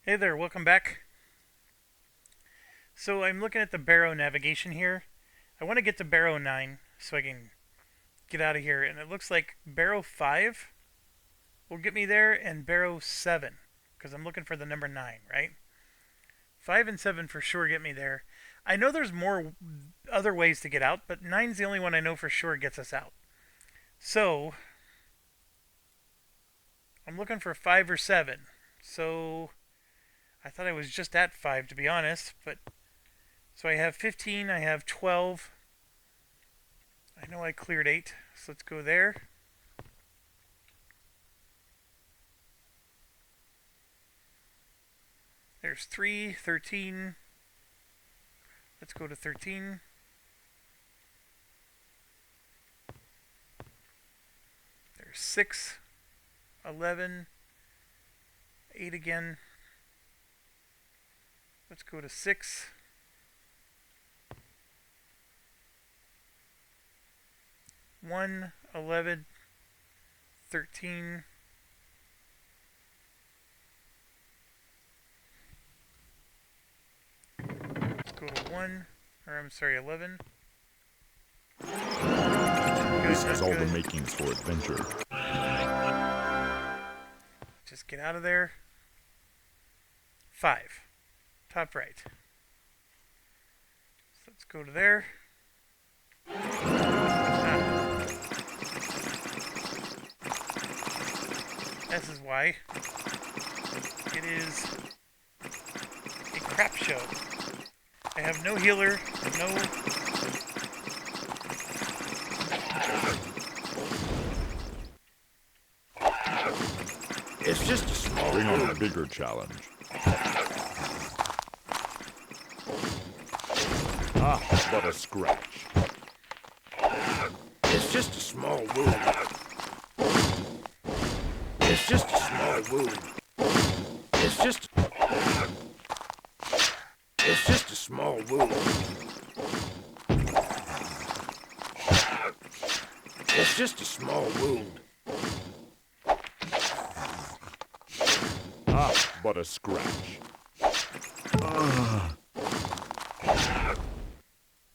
Hey there, welcome back. So I'm looking at the Barrow navigation here. I want to get to Barrow 9 so I can get out of here, and it looks like Barrow 5 will get me there and Barrow 7 because I'm looking for the number 9, right? 5 and 7 for sure get me there. I know there's more other ways to get out, but 9's the only one I know for sure gets us out. So I'm looking for 5 or 7. So I thought I was just at 5 to be honest, but so I have 15, I have 12. I know I cleared 8, so let's go there. There's 3, 13. Let's go to 13. There's 6, 11, 8 again. Let's go to 6. 1, 11, 13. Let's go to 1, or I'm sorry, 11. This has all the makings for adventure. Just get out of there. 5. Top right. So let's go to there. This is why. It is a crap show. I have no healer, no... It's just a small Bring on a bigger challenge. Ah, but a scratch. It's just a small wound. It's just a small wound. It's just a small wound. It's just a small wound. Ah, but a scratch.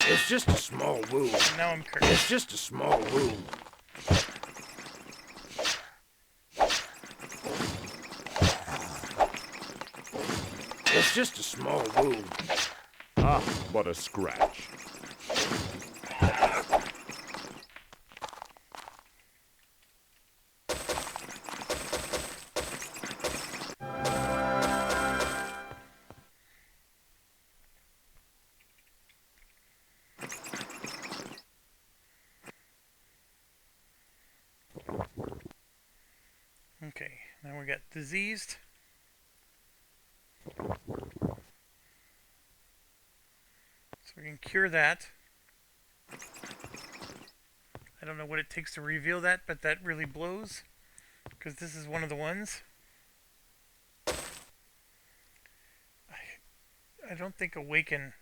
It's just a small wound. Now I'm cursed. It's just a small wound. It's just a small wound. Ah, but a scratch. Okay, now we got diseased. So we can cure that. I don't know what it takes to reveal that, but that really blows. Because this is one of the ones. I don't think awaken...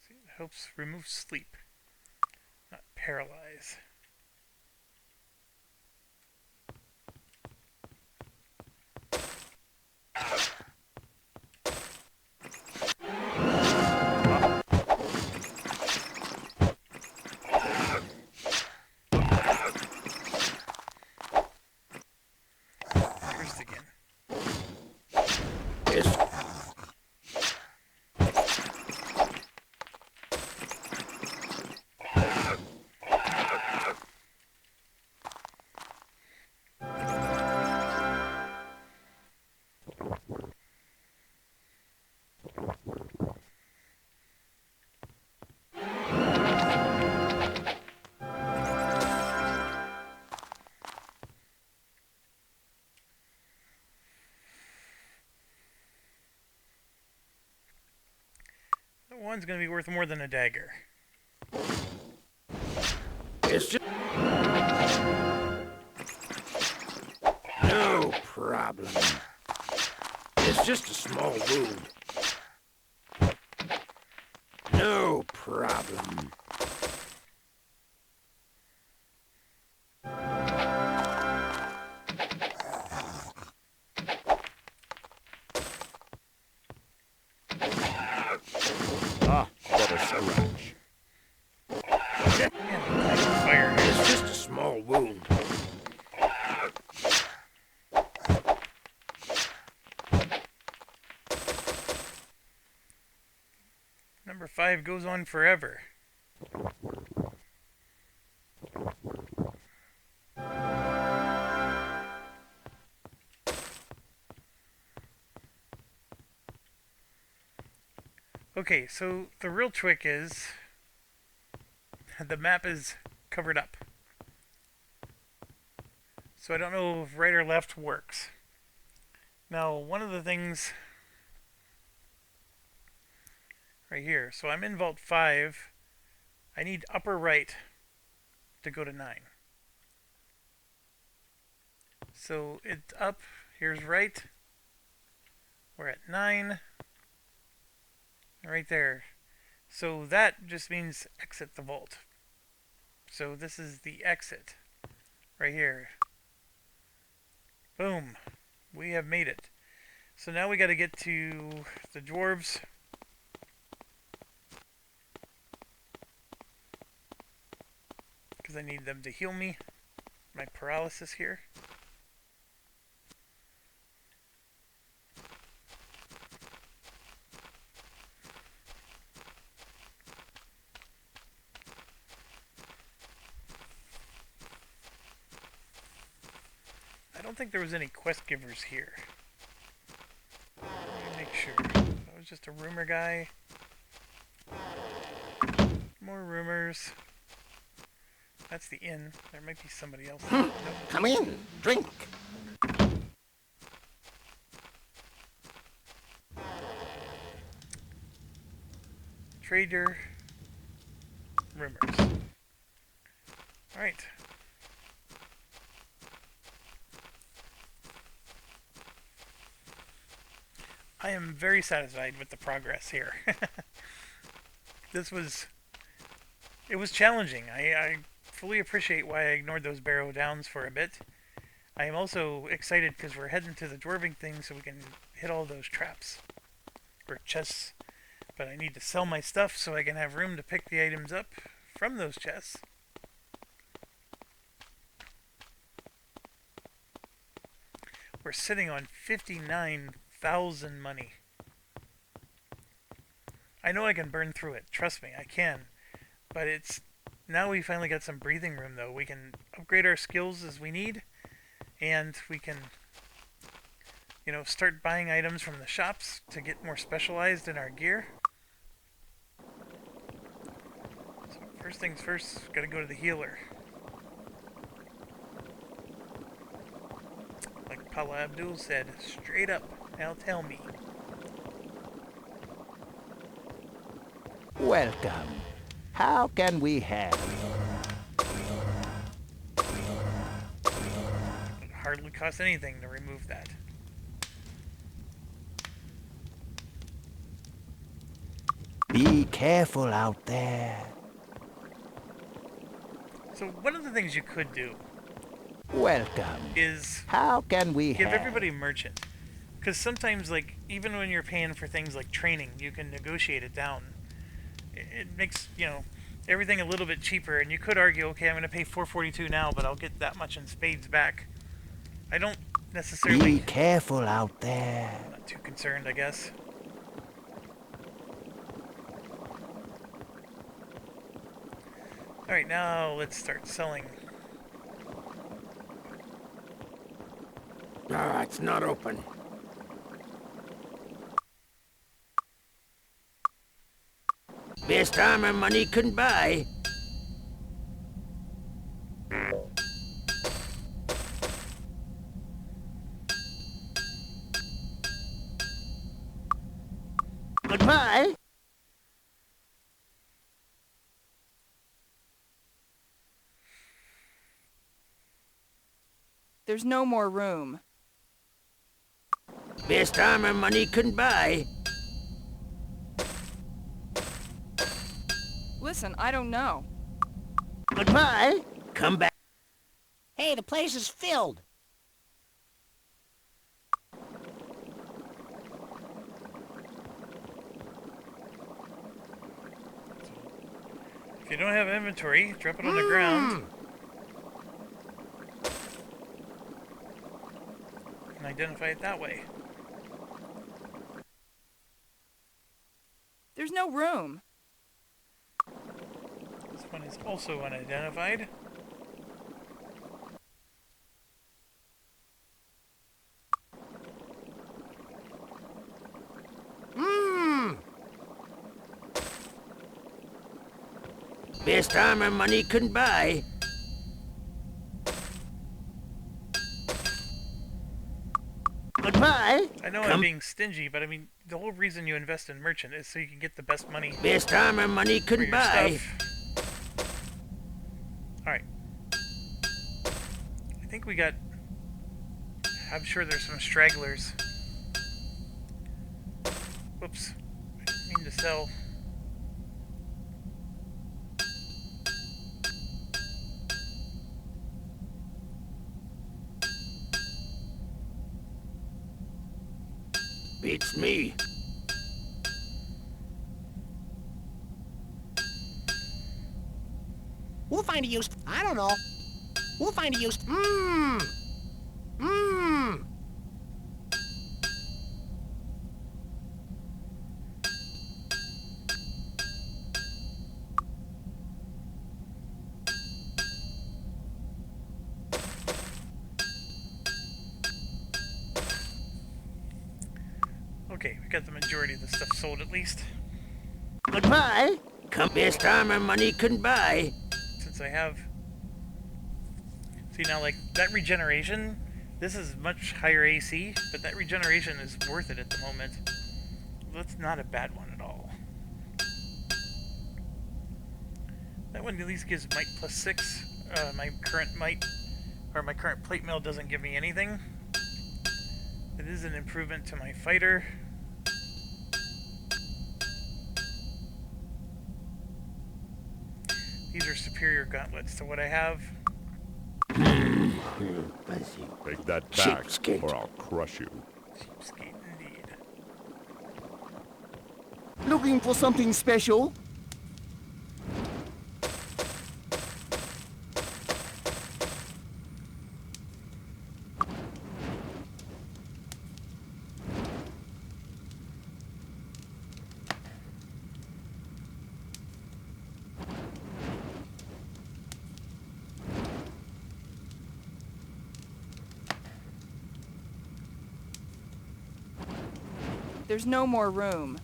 See, it helps remove sleep, not paralyze. Cursed again. It's That one's going to be worth more than a dagger. just no problem. It's just a small wound. No problem. scratch. Fire. It's just a small wound. Number 5 goes on forever. Okay, so the real trick is the map is covered up. So I don't know if right or left works. Now, one of the things right here, so I'm in Vault 5. I need upper right to go to 9. So it's up, here's right. We're at 9. Right there. So that just means exit the vault. So this is the exit. Right here. Boom. We have made it. So now we gotta get to the dwarves. Because I need them to heal me. My paralysis here. I don't think there was any quest givers here. Let me make sure. That was just a rumor guy. More rumors. That's the inn. There might be somebody else. Nope. Come in, drink. Trader. Rumors. Alright. I am very satisfied with the progress here. It was challenging. I fully appreciate why I ignored those barrow downs for a bit. I am also excited because we're heading to the dwarving thing so we can hit all those traps. Or chests. But I need to sell my stuff so I can have room to pick the items up from those chests. We're sitting on 59,000 money. I know I can burn through it. Trust me, I can. But it's... Now we finally got some breathing room, though. We can upgrade our skills as we need. And we can, start buying items from the shops to get more specialized in our gear. So first things first, gotta go to the healer. Like Paula Abdul said, straight up, now tell me. Welcome. How can we help? It hardly costs anything to remove that. Be careful out there. So one of the things you could do Welcome. is How can we give help? everybody merchant. Because sometimes, even when you're paying for things like training, you can negotiate it down. It makes, everything a little bit cheaper. And you could argue, okay, I'm going to pay $442 now, but I'll get that much in spades back. I don't necessarily... Be careful out there. I'm not too concerned, I guess. Alright, now let's start selling. Ah, it's not open. Best armor money can buy. Goodbye. There's no more room. Best armor money can buy. Listen, I don't know. Goodbye. Come back. Hey, the place is filled. So you don't have inventory, drop it on the ground. And identify it that way. There's no room. This one is also unidentified. Best armor money can buy. Goodbye. I know I'm being stingy, but I mean, the whole reason you invest in merchant is so you can get the best money Best armor money for can your buy. stuff. Alright. I think we got... I'm sure there's some stragglers. Whoops. I didn't mean to sell. Beats me. We'll find a use. I don't know. We'll find a use. Okay, we got the majority of the stuff sold at least. Goodbye. Come, best armor money can buy. Since I have... See now, like, that regeneration, this is much higher AC, but that regeneration is worth it at the moment. That's not a bad one at all. That one at least gives might plus 6. My current might, or my current plate mail doesn't give me anything. It is an improvement to my fighter. These are superior gauntlets to what I have. Take that back, Cheapskate. or I'll crush you. Cheapskate indeed. Looking for something special? There's no more room.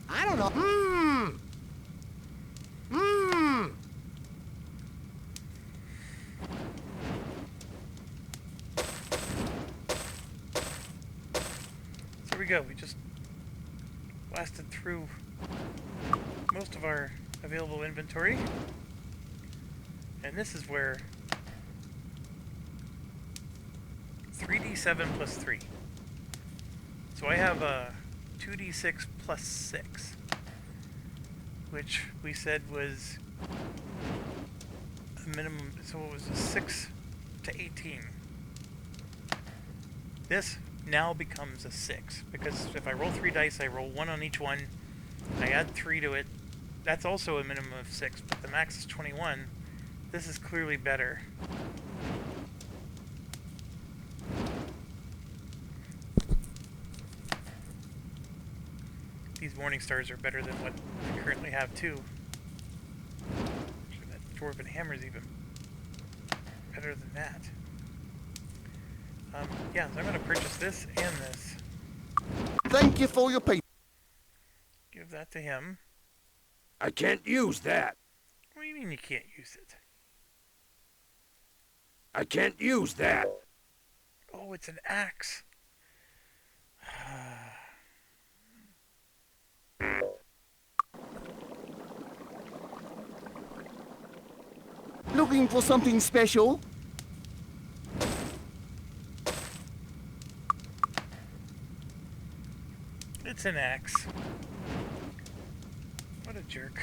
I don't know. There we go. We just blasted through most of our available inventory. And this is where 3d7 plus 3. So I have a 2d6 plus 6, which we said was a minimum, so it was a 6 to 18. This now becomes a 6, because if I roll 3 dice, I roll 1 on each one, I add 3 to it, that's also a minimum of 6, but the max is 21. This is clearly better. These morning stars are better than what I currently have too. Actually, that dwarven hammer's even better than that. Yeah, so I'm going to purchase this and this. Thank you for your patience. Give that to him. I can't use that. What do you mean you can't use it? I can't use that. Oh, it's an axe. Looking for something special? It's an axe. What a jerk.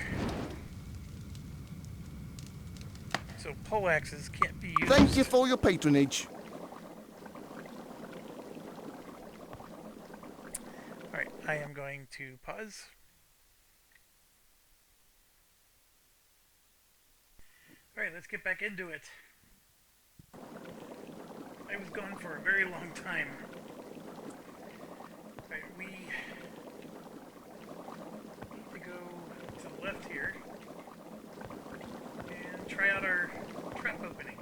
So poleaxes can't be used. Thank you for your patronage. Alright, I am going to pause. Alright, let's get back into it. I was gone for a very long time. Alright, we need to go to the left here and try out our trap opening.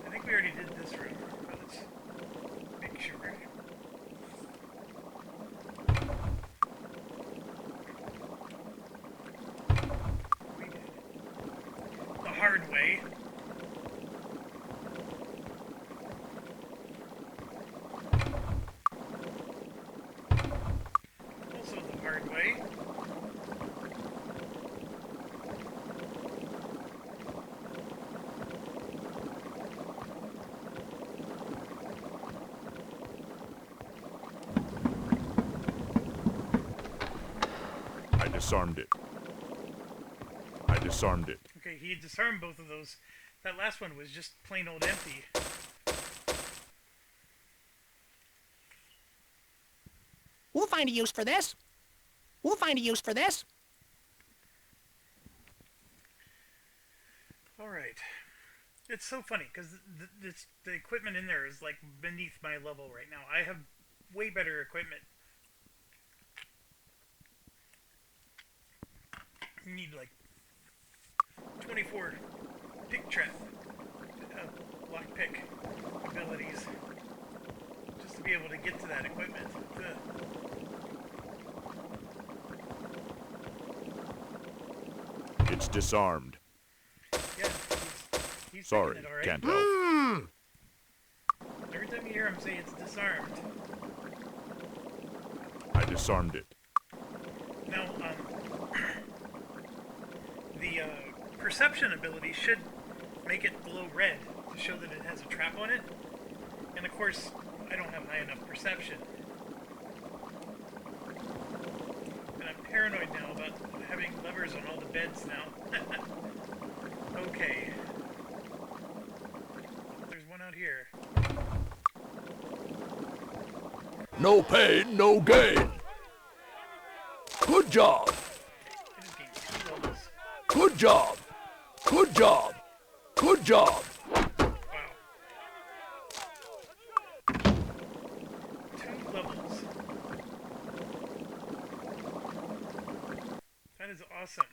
I think we already did this room, but let's make sure. We did the hard way. Also the hard way. I disarmed it. I disarmed it. Okay, he disarmed both of those. That last one was just plain old empty. We'll find a use for this. We'll find a use for this. Alright. It's so funny, because the equipment in there is like beneath my level right now. I have way better equipment. You need like 24 pick trap, lock pick abilities just to be able to get to that equipment. It's disarmed. Yeah, he's Sorry, taking it all right. can't help. Every time you hear him say it's disarmed. I disarmed it. Now, the perception ability should make it glow red to show that it has a trap on it. And of course, I don't have high enough perception. And I'm paranoid now about having levers on all the beds now. Okay. There's one out here. No pain, no gain. Good job. I just gained 2 levels. Good job. Good job. Good job. Wow. 2 levels. That is awesome.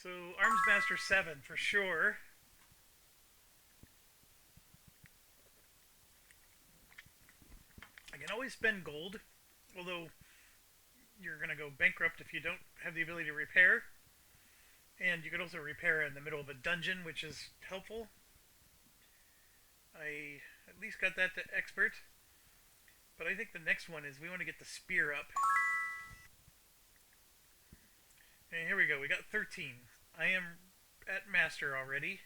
So, Arms Master 7 for sure. I can always spend gold, although you're going to go bankrupt if you don't have the ability to repair. And you could also repair in the middle of a dungeon, which is helpful. I at least got that to expert. But I think the next one is we want to get the spear up. And here we go, we got 13. I am at master already.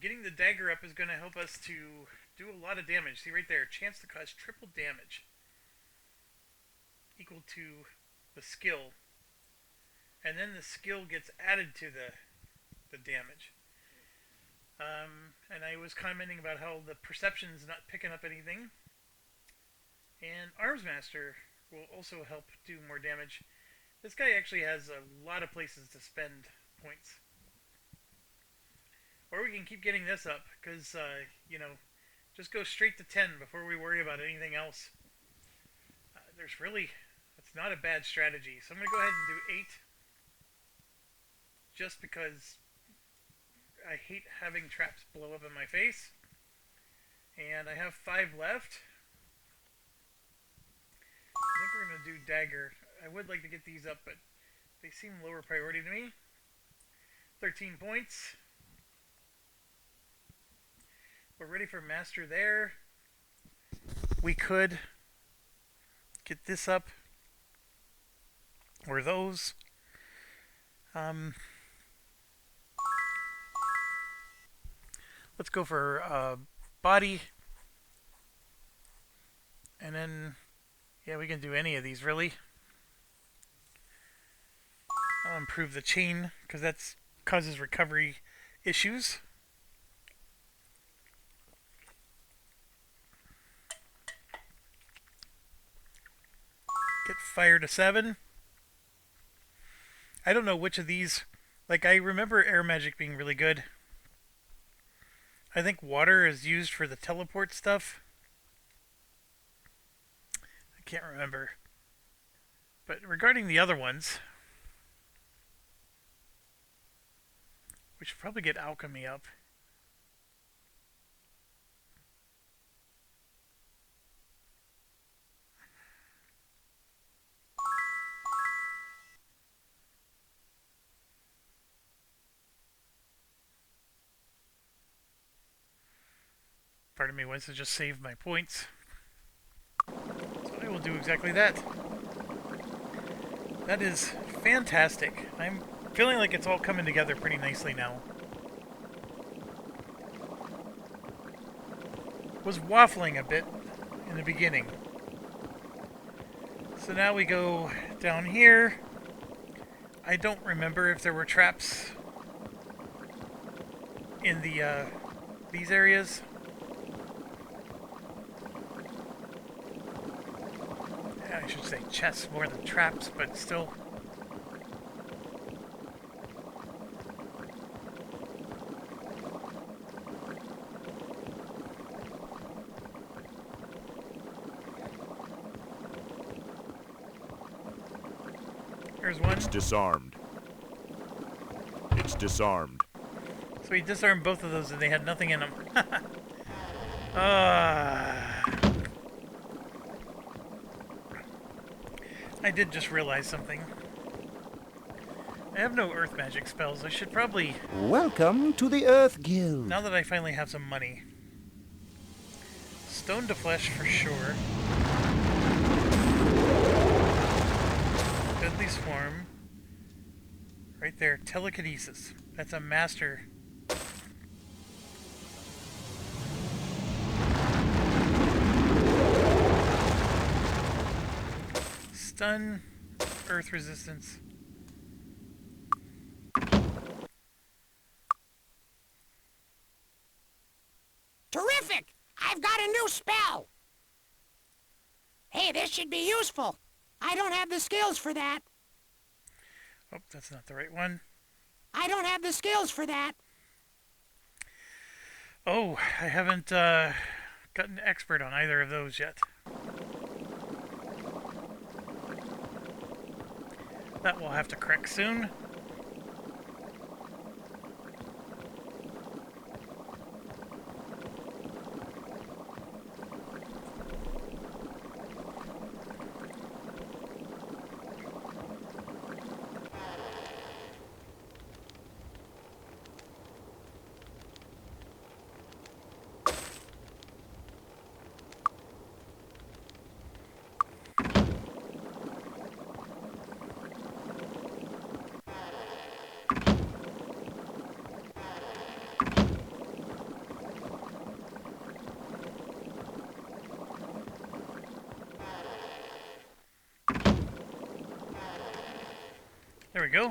Getting the dagger up is going to help us to do a lot of damage. See right there, chance to cause triple damage. Equal to the skill. And then the skill gets added to the damage. And I was commenting about how the perception's not picking up anything. And Arms Master will also help do more damage. This guy actually has a lot of places to spend points. Or we can keep getting this up, because, you know, just go straight to 10 before we worry about anything else. There's really, that's not a bad strategy. So I'm going to go ahead and do 8. Just because I hate having traps blow up in my face. And I have 5 left. I think we're going to do dagger. I would like to get these up, but they seem lower priority to me. 13 points. We're ready for master there. We could get this up. Or those. Let's go for body. And then, yeah, we can do any of these really. I'll improve the chain because that causes recovery issues. Get fire to 7. I don't know which of these. Like, I remember air magic being really good. I think water is used for the teleport stuff. I can't remember. But regarding the other ones, we should probably get alchemy up. Part of me wants to just save my points. So I will do exactly that. That is fantastic. I'm feeling like it's all coming together pretty nicely now. Was waffling a bit in the beginning. So now we go down here. I don't remember if there were traps in the these areas. I should say chests more than traps, but still. Here's one. It's disarmed. It's disarmed. So he disarmed both of those and they had nothing in them. I did just realize something. I have no earth magic spells. I should probably, Welcome to the Earth Guild. now that I finally have some money. Stone to flesh for sure. Deadly swarm. Right there. Telekinesis. That's a master. Stun. Earth resistance. Terrific! I've got a new spell! Hey, this should be useful. I don't have the skills for that. Oh, that's not the right one. I don't have the skills for that. Oh, I haven't gotten expert on either of those yet. That we'll have to correct soon. There we go.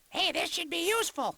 Hey, this should be useful.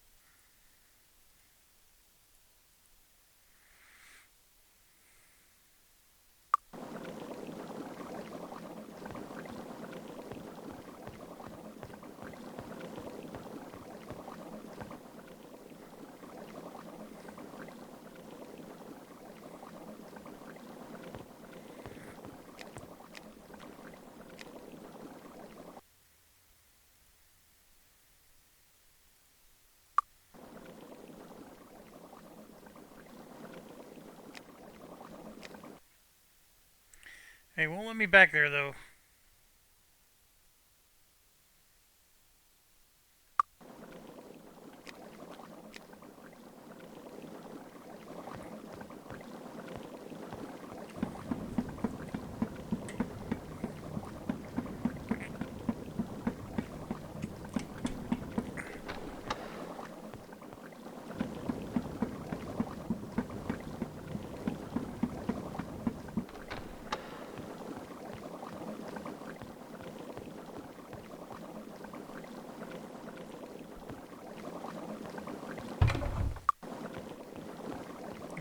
Hey, won't let me back there though.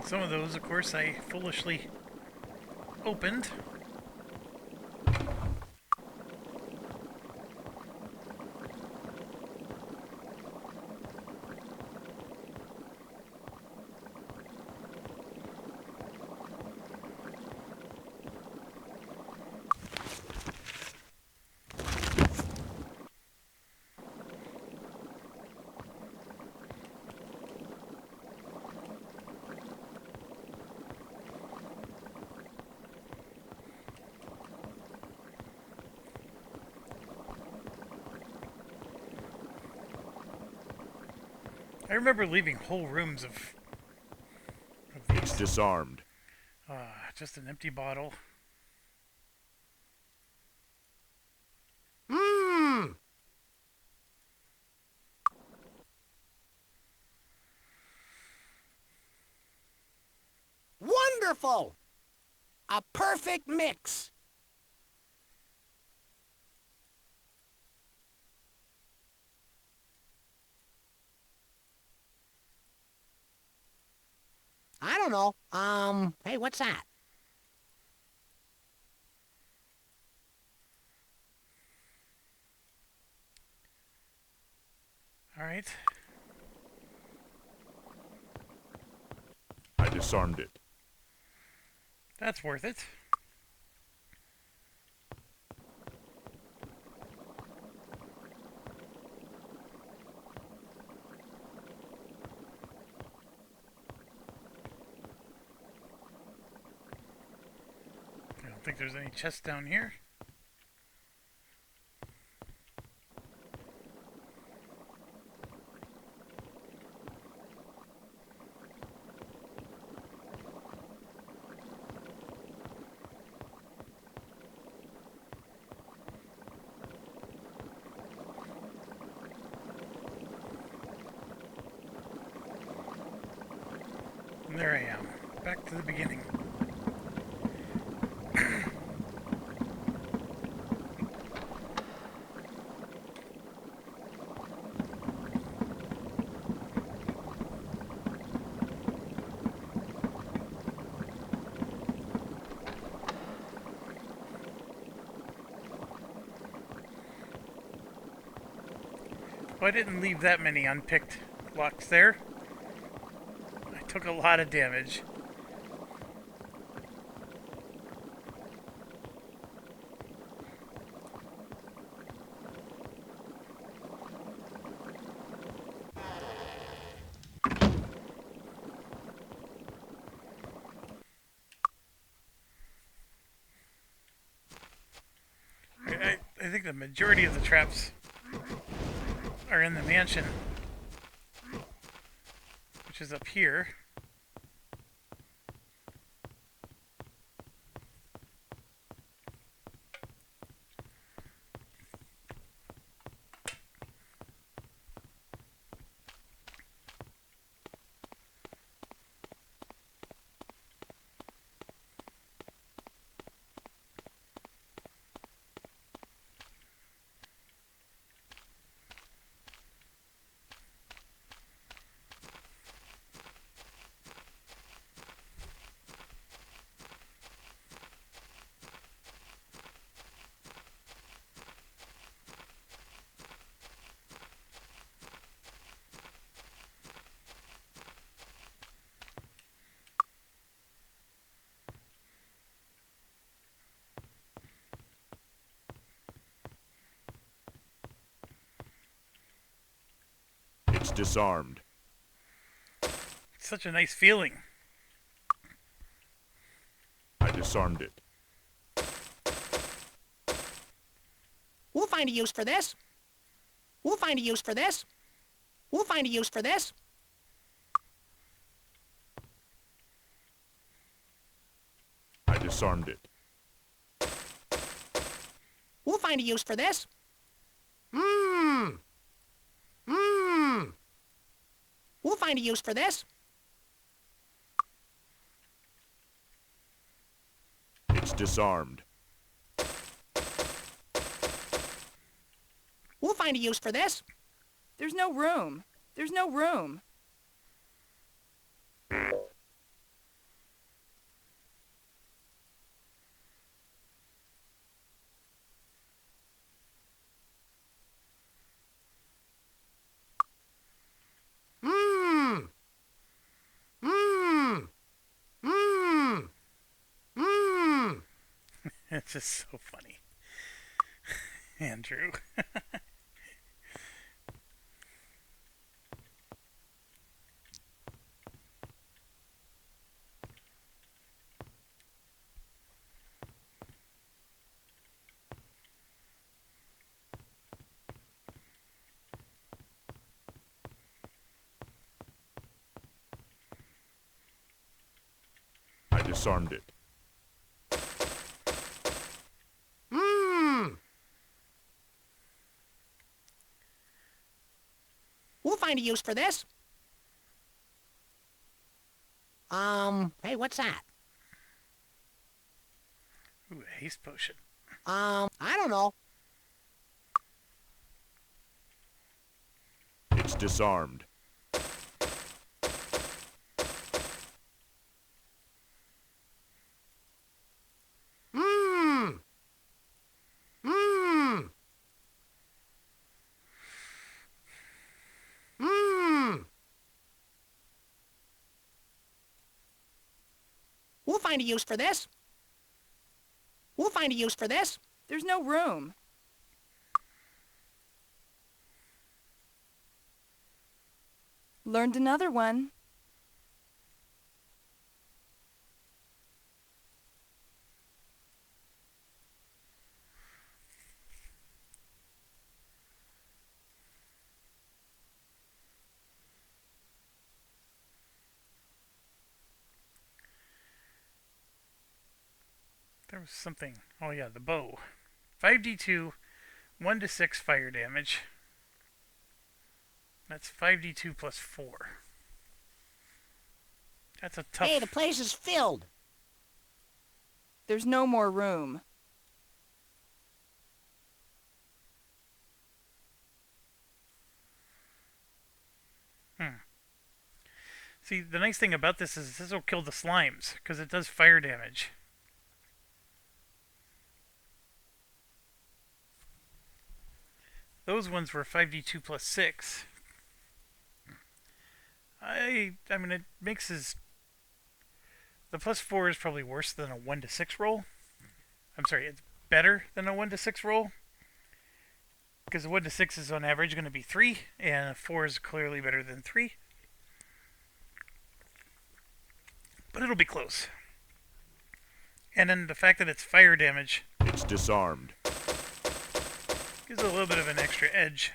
Some of those, of course, I foolishly opened. I remember leaving whole rooms of It's these. disarmed. Just an empty bottle. Mmm. Wonderful! A perfect mix. I don't know. Hey, what's that? Alright. I disarmed it. That's worth it. I don't think there's any chests down here. And there I am, back to the beginning. Well, I didn't leave that many unpicked locks there. I took a lot of damage. I think the majority of the traps are in the mansion, which is up here. It's disarmed. It's such a nice feeling. I disarmed it. We'll find a use for this. We'll find a use for this. We'll find a use for this. I disarmed it. We'll find a use for this. Mmm. Mmm. We'll find a use for this. It's disarmed. We'll find a use for this. There's no room. There's no room. It's just so funny. Andrew. I disarmed it. We'll find a use for this. Hey, what's that? Ooh, a haste potion. I don't know. It's disarmed. We'll find a use for this. We'll find a use for this. There's no room. Learned another one. There was something. Oh yeah, the bow. 5d2, 1 to 6 fire damage. That's 5d2 plus 4. That's a tough. Hey, the place is filled. There's no more room. See, the nice thing about this is this will kill the slimes, because it does fire damage. Those ones were 5d2 plus 6. I mean, it makes his... The plus 4 is probably worse than a 1 to 6 roll. I'm sorry, it's better than a 1 to 6 roll. Because a 1 to 6 is on average going to be 3, and a 4 is clearly better than 3. But it'll be close. And then the fact that it's fire damage It's disarmed. gives it a little bit of an extra edge.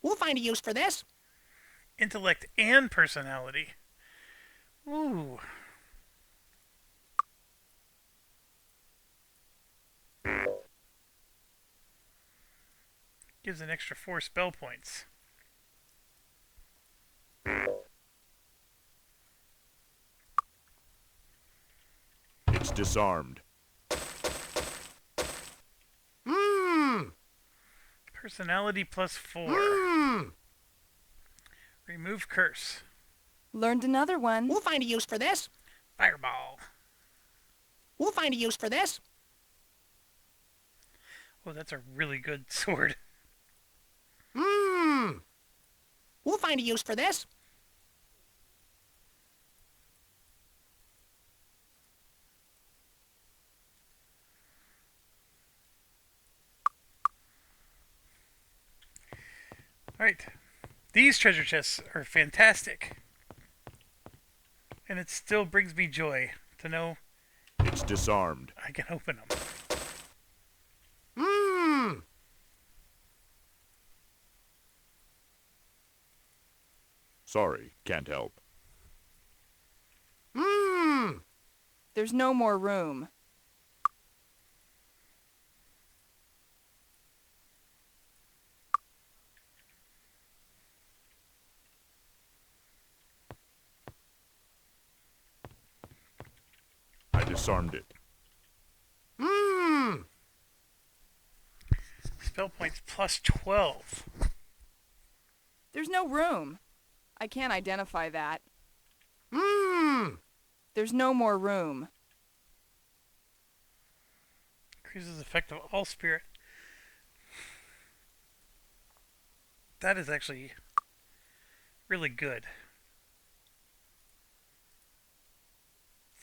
We'll find a use for this. Intellect and personality. Ooh. Gives an extra 4 spell points. It's disarmed. Personality plus 4. Remove curse. Learned another one. We'll find a use for this. Fireball. We'll find a use for this. Oh, that's a really good sword. We'll find a use for this. Alright. These treasure chests are fantastic. And it still brings me joy to know It's disarmed. I can open them. Sorry, can't help. There's no more room. I disarmed it. Spell points plus 12. There's no room. I can't identify that. There's no more room. Increases effect of all spirit. That is actually really good.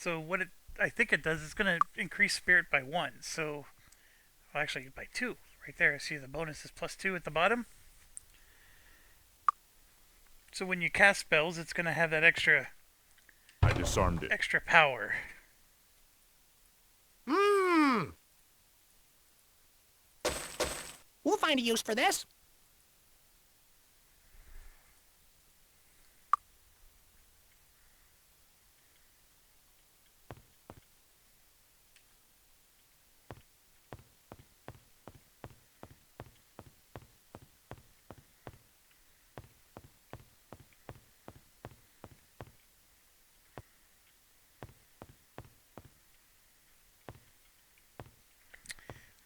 So what I think it does is going to increase spirit by 1. So, well, actually by 2. Right there, see the bonus is +2 at the bottom. So when you cast spells, it's going to have that I disarmed it. extra power. We'll find a use for this.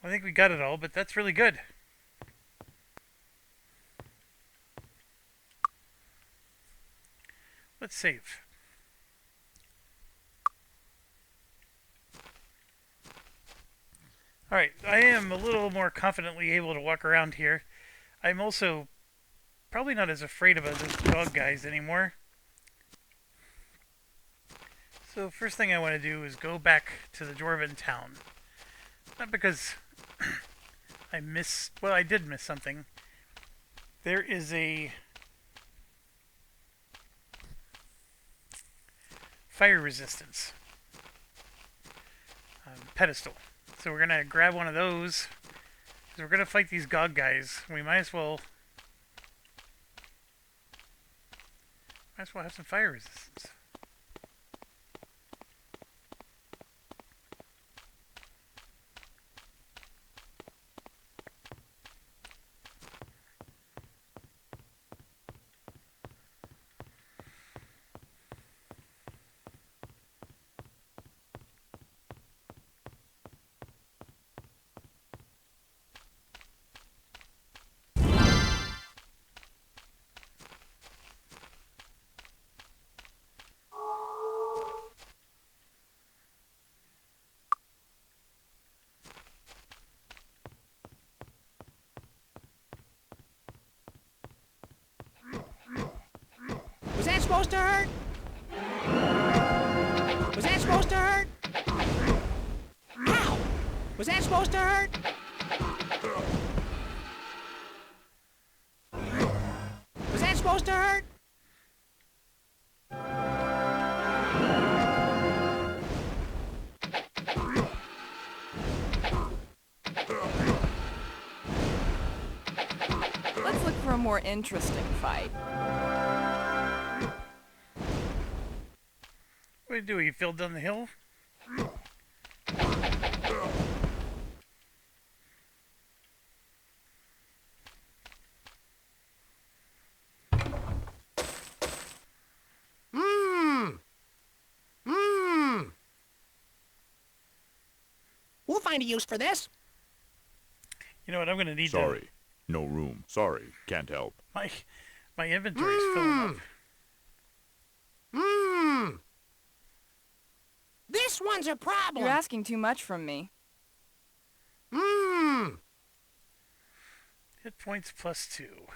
I think we got it all, but that's really good. Let's save. Alright, I am a little more confidently able to walk around here. I'm also probably not as afraid of those dog guys anymore. So first thing I want to do is go back to the Dwarven town. Not because I did miss something. There is a fire resistance pedestal. So we're going to grab one of those. Because we're going to fight these Gog guys. We might as well have some fire resistance. Was that supposed to hurt? Was that supposed to hurt? Ow! Was that supposed to hurt? Was that supposed to hurt? Let's look for a more interesting fight. What did you do? You fell down the hill? We'll find a use for this. You know what? I'm going to need Sorry. No room. Sorry. Can't help. my inventory is filling up. This one's a problem. You're asking too much from me. Hit points +2.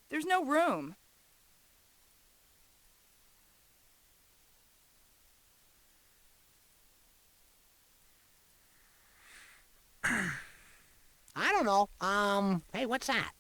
There's no room. I don't know. Hey, what's that?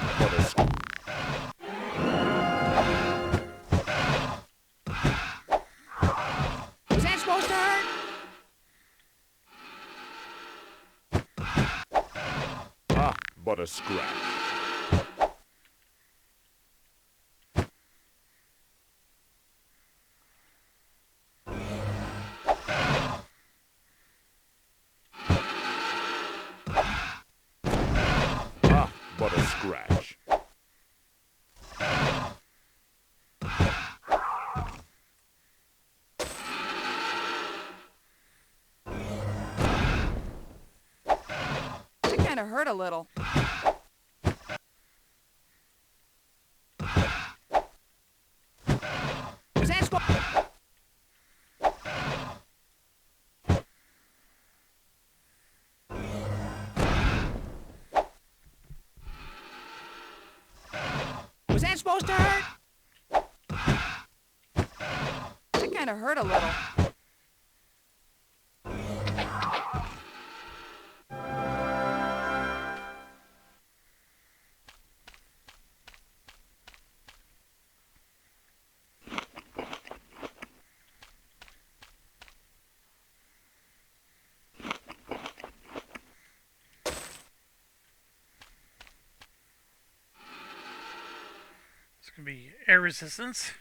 What a Was that supposed to hurt? but a scratch. But a scratch. It kind of hurt a little. supposed to hurt? It kind of hurt a little. It's going to be air resistance.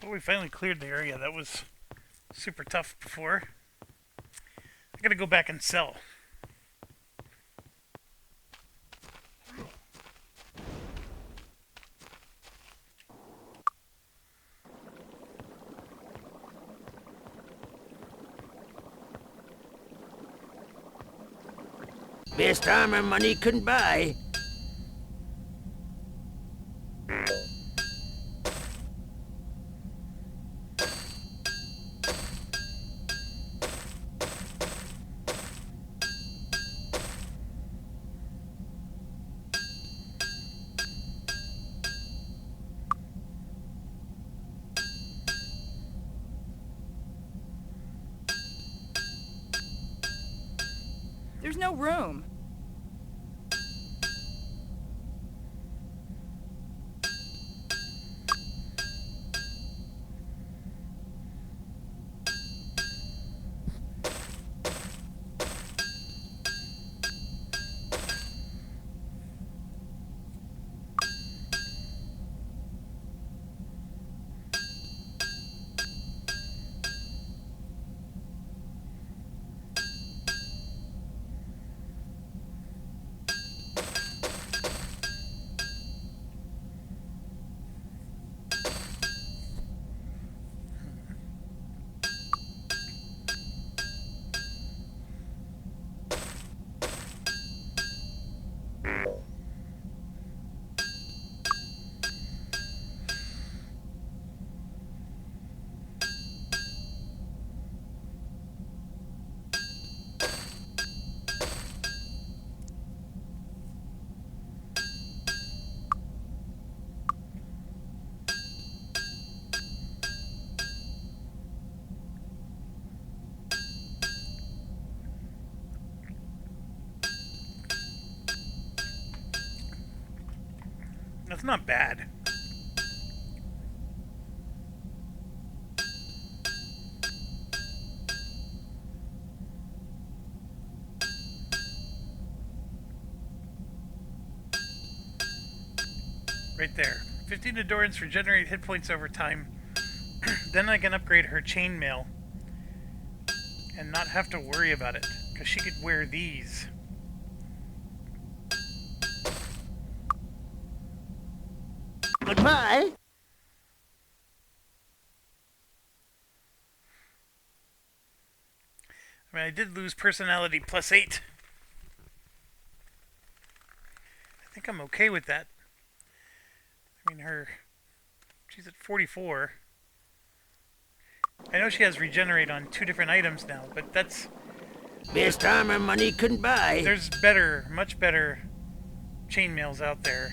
Well, we finally cleared the area. That was super tough before. I gotta go back and sell. Best armor money couldn't buy. There's no room. That's not bad. Right there. 15 endurance, regenerate hit points over time. Then I can upgrade her chainmail and not have to worry about it, because she could wear these. Goodbye. I mean, I did lose personality +8. I think I'm okay with that. I mean, she's at 44. I know she has regenerate on 2 different items now, but Best armor money couldn't buy. there's better, much better chainmails out there.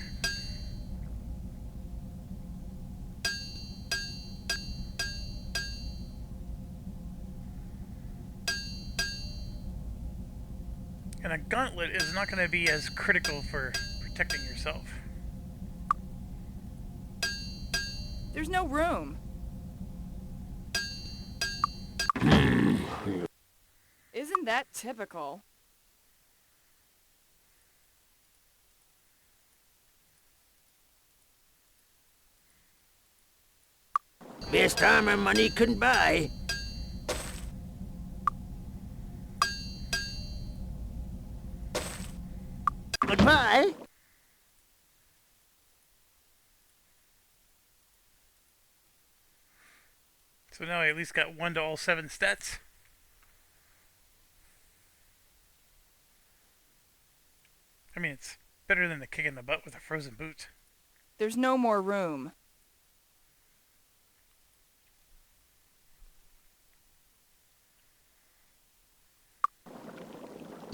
And a gauntlet is not going to be as critical for protecting yourself. There's no room. Isn't that typical? Best armor money couldn't buy. Goodbye. So now I at least got 1 to all 7 stats. I mean, it's better than the kick in the butt with a frozen boot. There's no more room.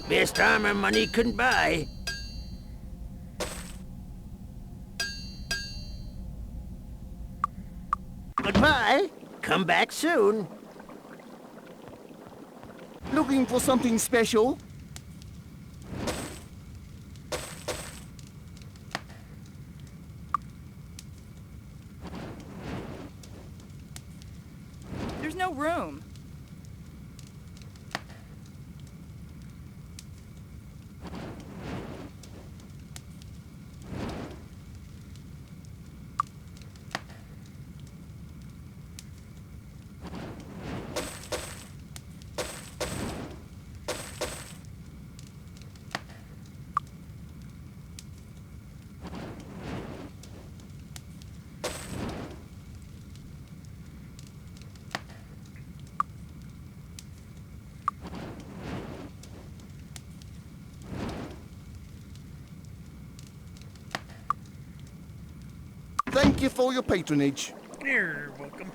Best armor money couldn't buy. Goodbye. Come back soon. Looking for something special? There's no room. Thank you for your patronage. You're welcome.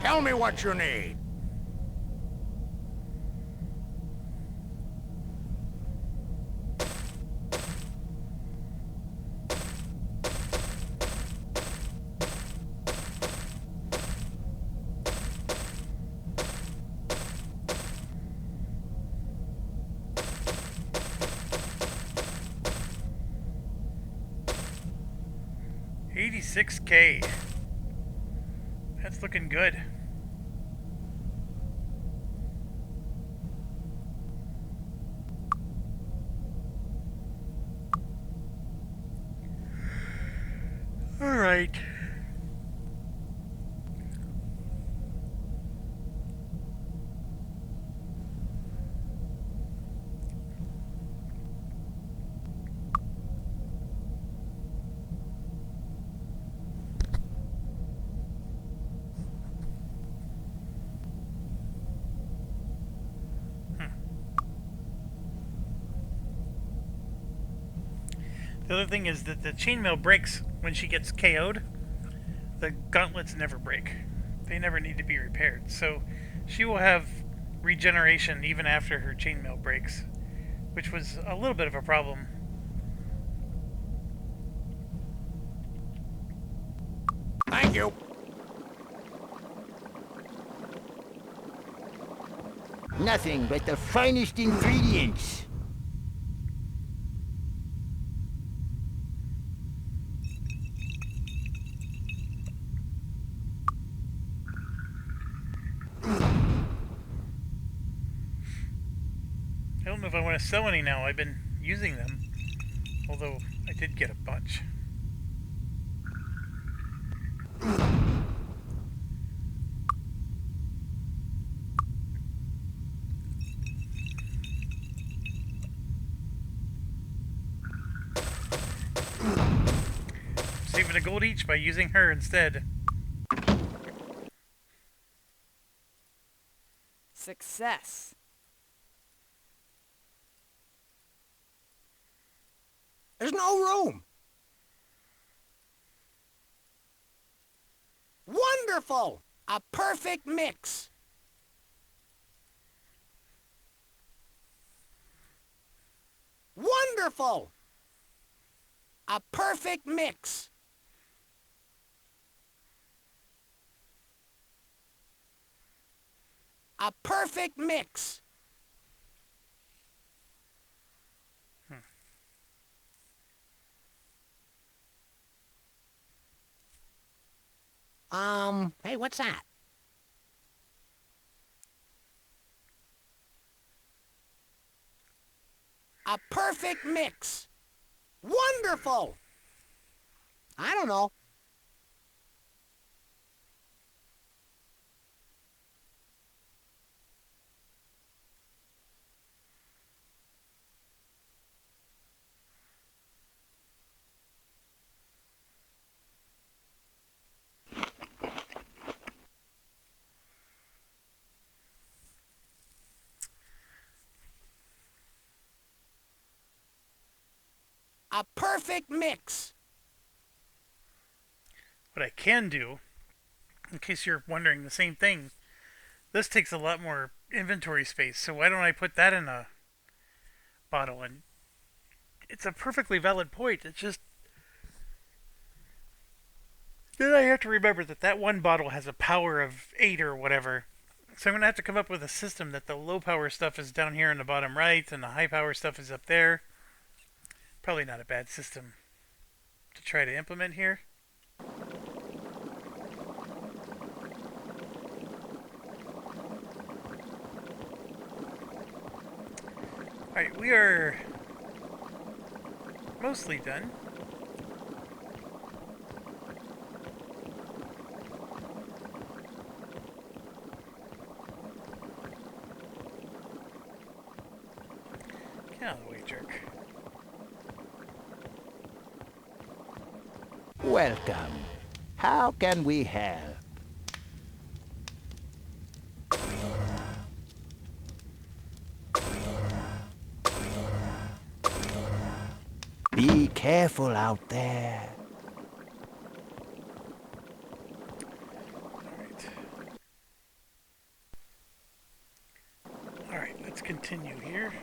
Tell me what you need. $86K. That's looking good. All right. The other thing is that the chainmail breaks when she gets KO'd. The gauntlets never break. They never need to be repaired. So she will have regeneration even after her chainmail breaks, which was a little bit of a problem. Thank you. Nothing but the finest ingredients. I don't know if I want to sell any now. I've been using them, although I did get a bunch. Saving a gold each by using her instead. Success. There's no room. Wonderful! A perfect mix. Wonderful! A perfect mix. A perfect mix. Hey, what's that? A perfect mix. Wonderful! I don't know. A perfect mix. What I can do, in case you're wondering the same thing, this takes a lot more inventory space, so why don't I put that in a bottle? And it's a perfectly valid point. It's just then I have to remember that that one bottle has a power of 8 or whatever. So I'm going to have to come up with a system that the low power stuff is down here in the bottom right and the high power stuff is up there. Probably not a bad system to try to implement here. Alright, we are mostly done. Get out of the way, jerk. Welcome. How can we help? Be careful out there. Alright, let's continue here.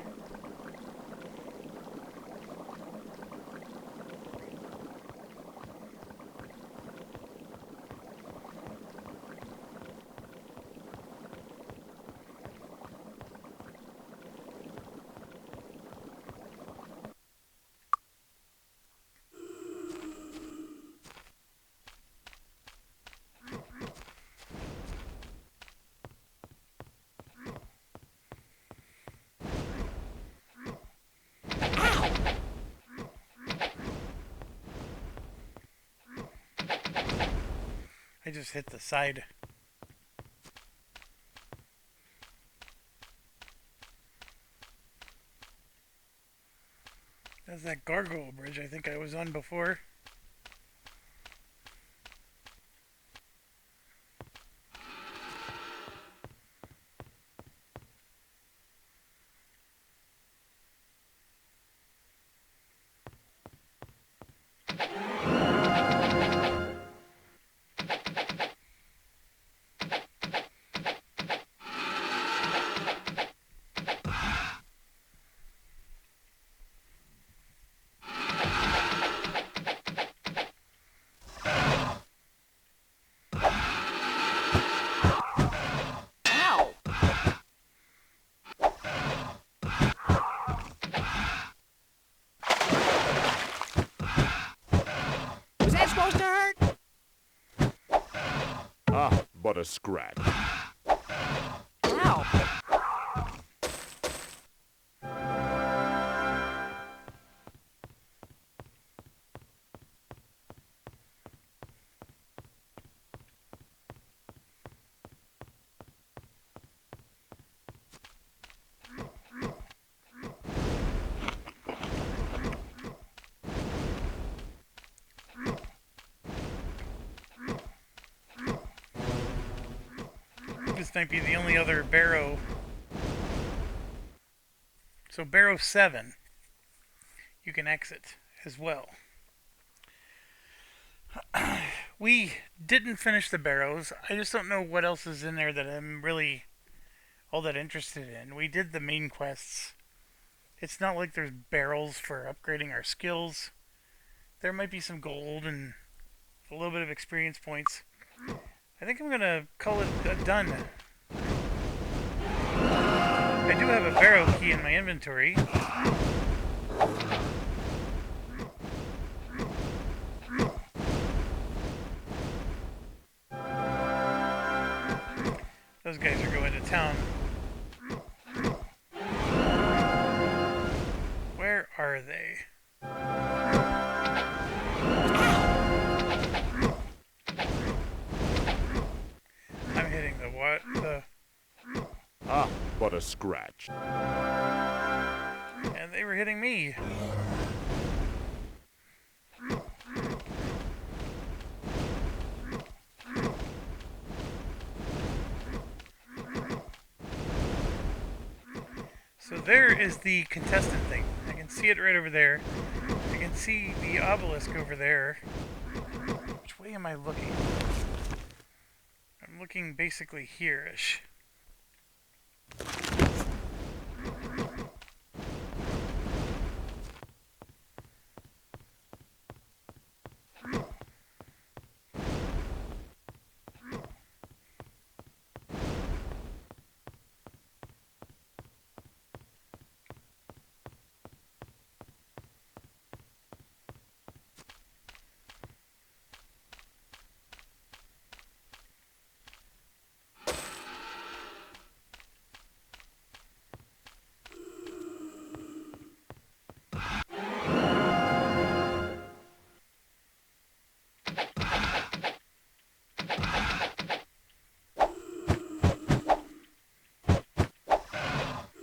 I just hit the side. That's that gargoyle bridge I think I was on before. Ow! Was that supposed to hurt? Ah, but a scratch. Ow! This might be the only other barrow. So barrow 7, you can exit as well. We didn't finish the barrows. I just don't know what else is in there that I'm really all that interested in. We did the main quests. It's not like there's barrels for upgrading our skills. There might be some gold and a little bit of experience points. I think I'm gonna call it done. I do have a barrow key in my inventory. Those guys are going to town. Where are they? I'm hitting the what? The... Ah, but a scratch. And they were hitting me. So there is the contestant thing. I can see it right over there. I can can see the obelisk over there. Which way am I looking? I'm looking basically here-ish.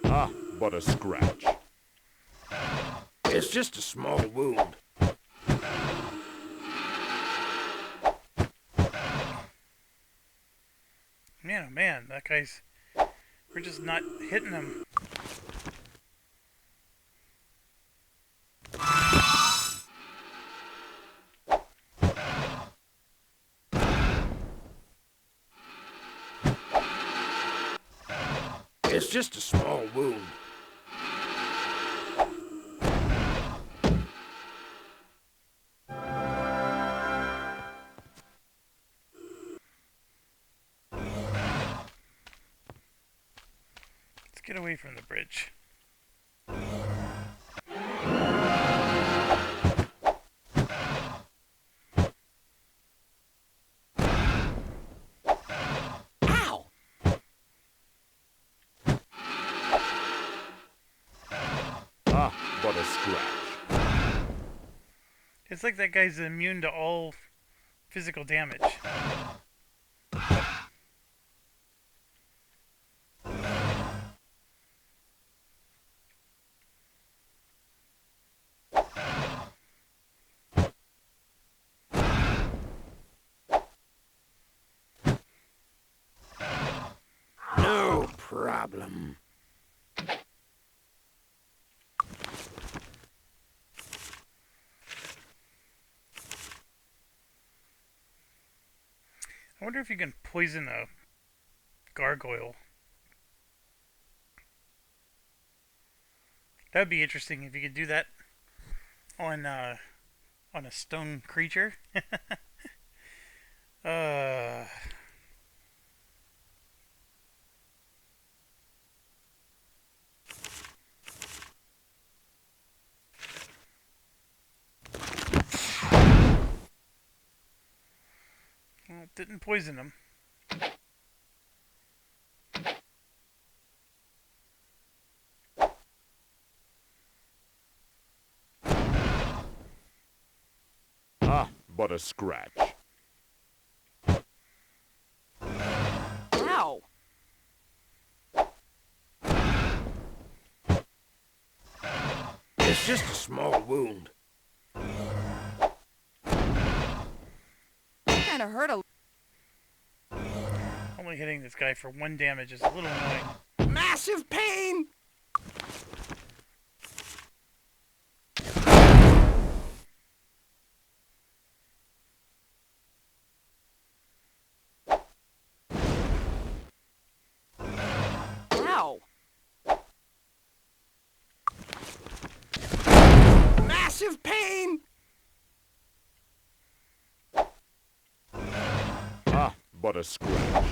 Ah, but a scratch. It's just a small wound. Man, oh man, that guy's... We're just not hitting him. It's just a small wound. Let's get away from the bridge. Ow! Ah, but a scratch. It's like that guy's immune to all physical damage. No problem. I wonder if you can poison a gargoyle. That'd be interesting if you could do that on a stone creature. uh well, it didn't poison him. Ah, but a scratch. Ow! It's just a small wound. Kinda hurt a... Only hitting this guy for 1 damage is a little annoying. Massive pain! Ow! Massive pain! Ah, but a scratch.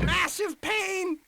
Massive pain!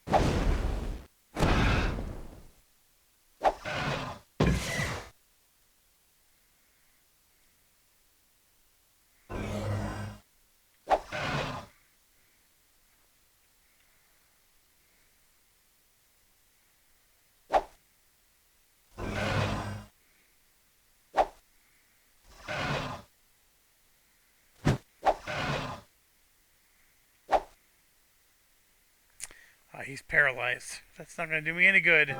He's paralyzed. That's not going to do me any good.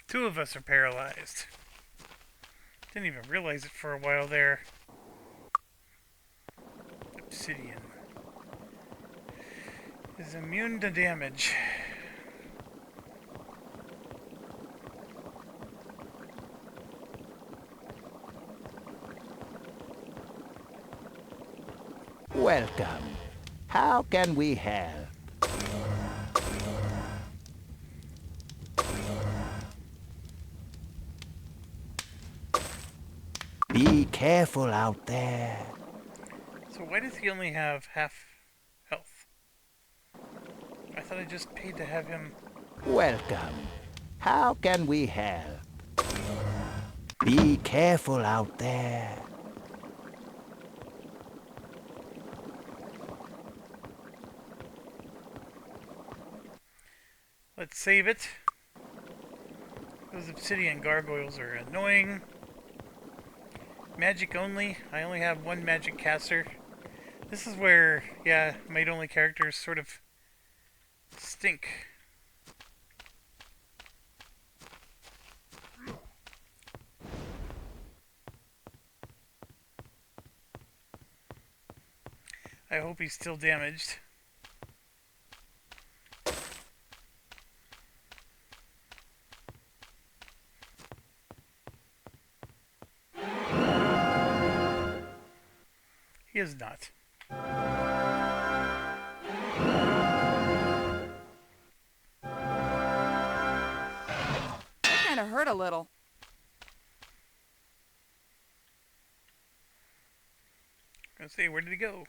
Two of us are paralyzed. Didn't even realize it for a while there. Obsidian is immune to damage. Welcome. How can we help? Be careful out there. So why does he only have half health? I thought I just paid to have him. Welcome. How can we help? Be careful out there. Let's save it. Those obsidian gargoyles are annoying. Magic only. I only have one magic caster. This is where, yeah, made only characters sort of stink. I hope he's still damaged. He is not. That kind of hurt a little. Let's see, where did he go?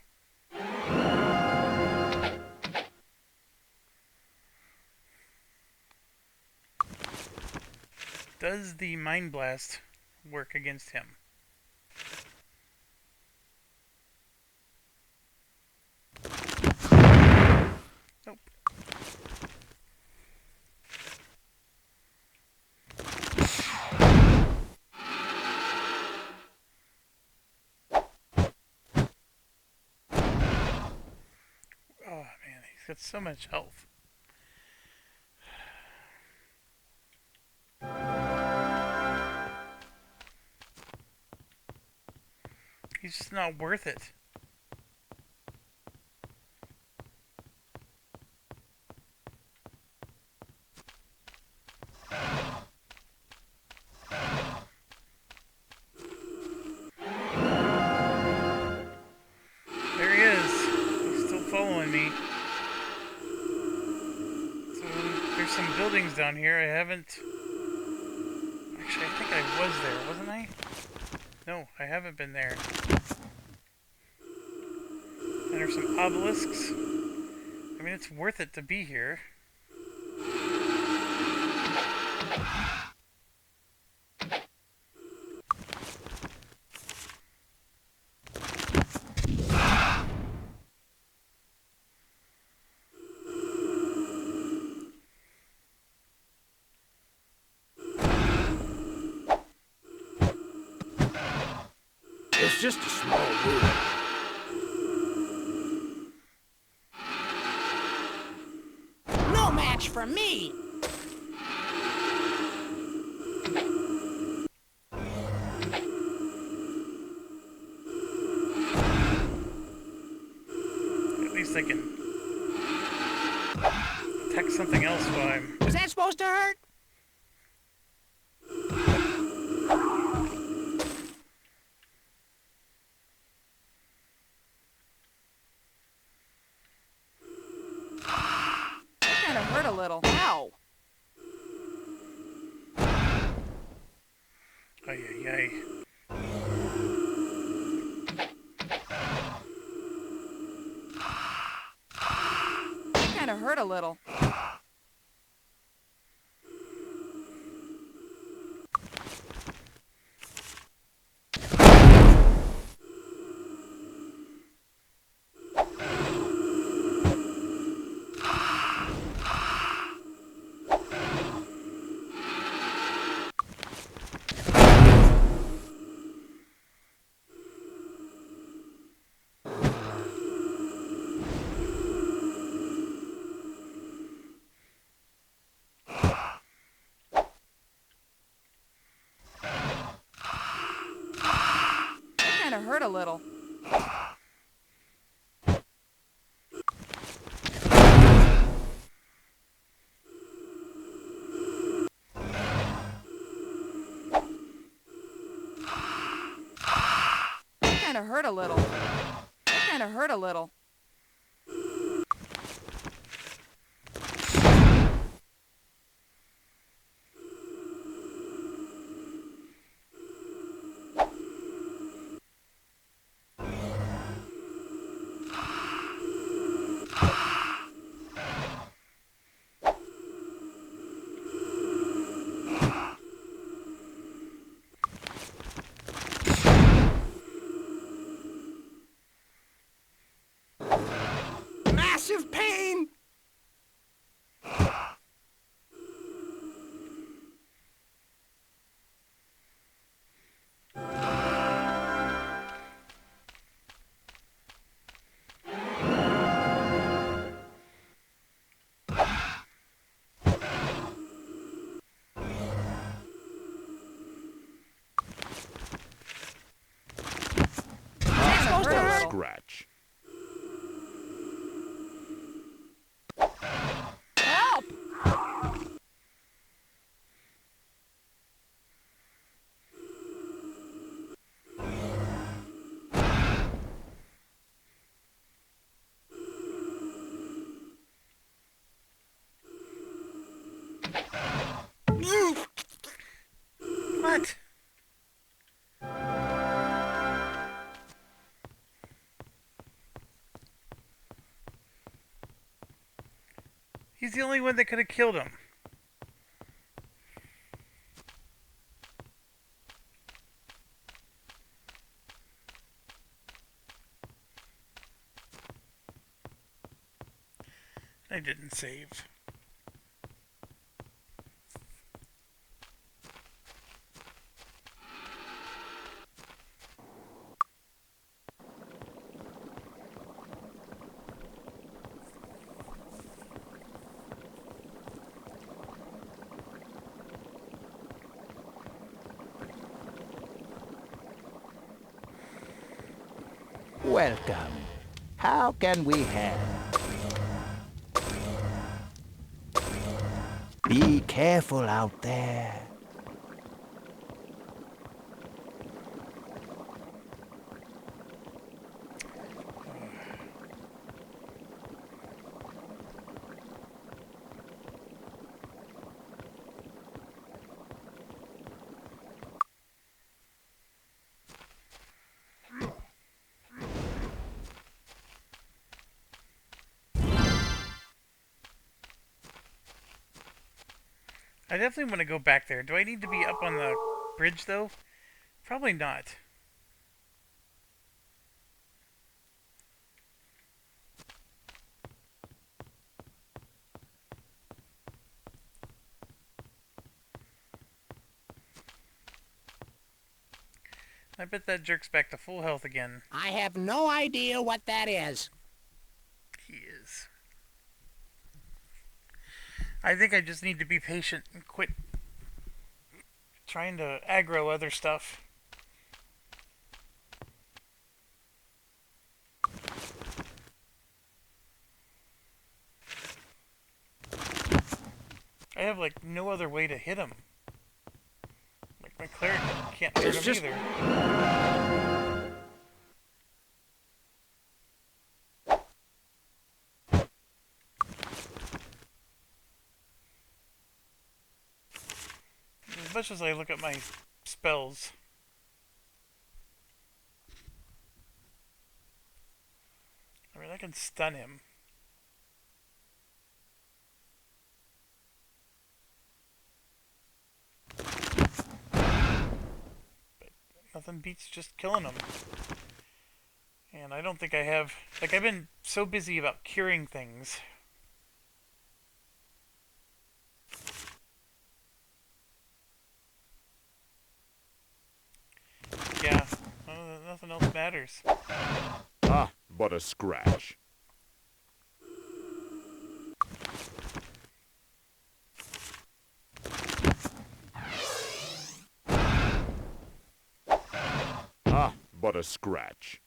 Does the Mind Blast work against him? Nope. Oh man, he's got so much health. He's just not worth it. There he is. He's still following me. So there's some buildings down here. I haven't... Actually, I think I was there, wasn't I? No, I haven't been there. And there's some obelisks. I mean, it's worth it to be here. It's just a small room. No match for me. At least I can attack something else while I'm... Was that supposed to hurt? That kind of hurt a little. Ow! Ay, ay, ay. That kind of hurt a little. hurt a little. Kinda hurt a little. Kinda hurt a little. Massive pain! Ah, Hurt but a a little. scratch. Help! What? He's the only one that could have killed him. I didn't save. Welcome. How can we help? Be careful out there. I definitely want to go back there. Do I need to be up on the bridge, though? Probably not. I bet that jerk's back to full health again. I have no idea what that is. He is. I think I just need to be patient and quit trying to aggro other stuff. I have like no other way to hit him. Like my cleric can't hurt It's him just- either. As much as I look at my spells, I mean I can stun him. Nothing beats just killing them. And I don't think I have... Like, I've been so busy about curing things. Yeah, nothing else matters. Ah, but a scratch. but a scratch.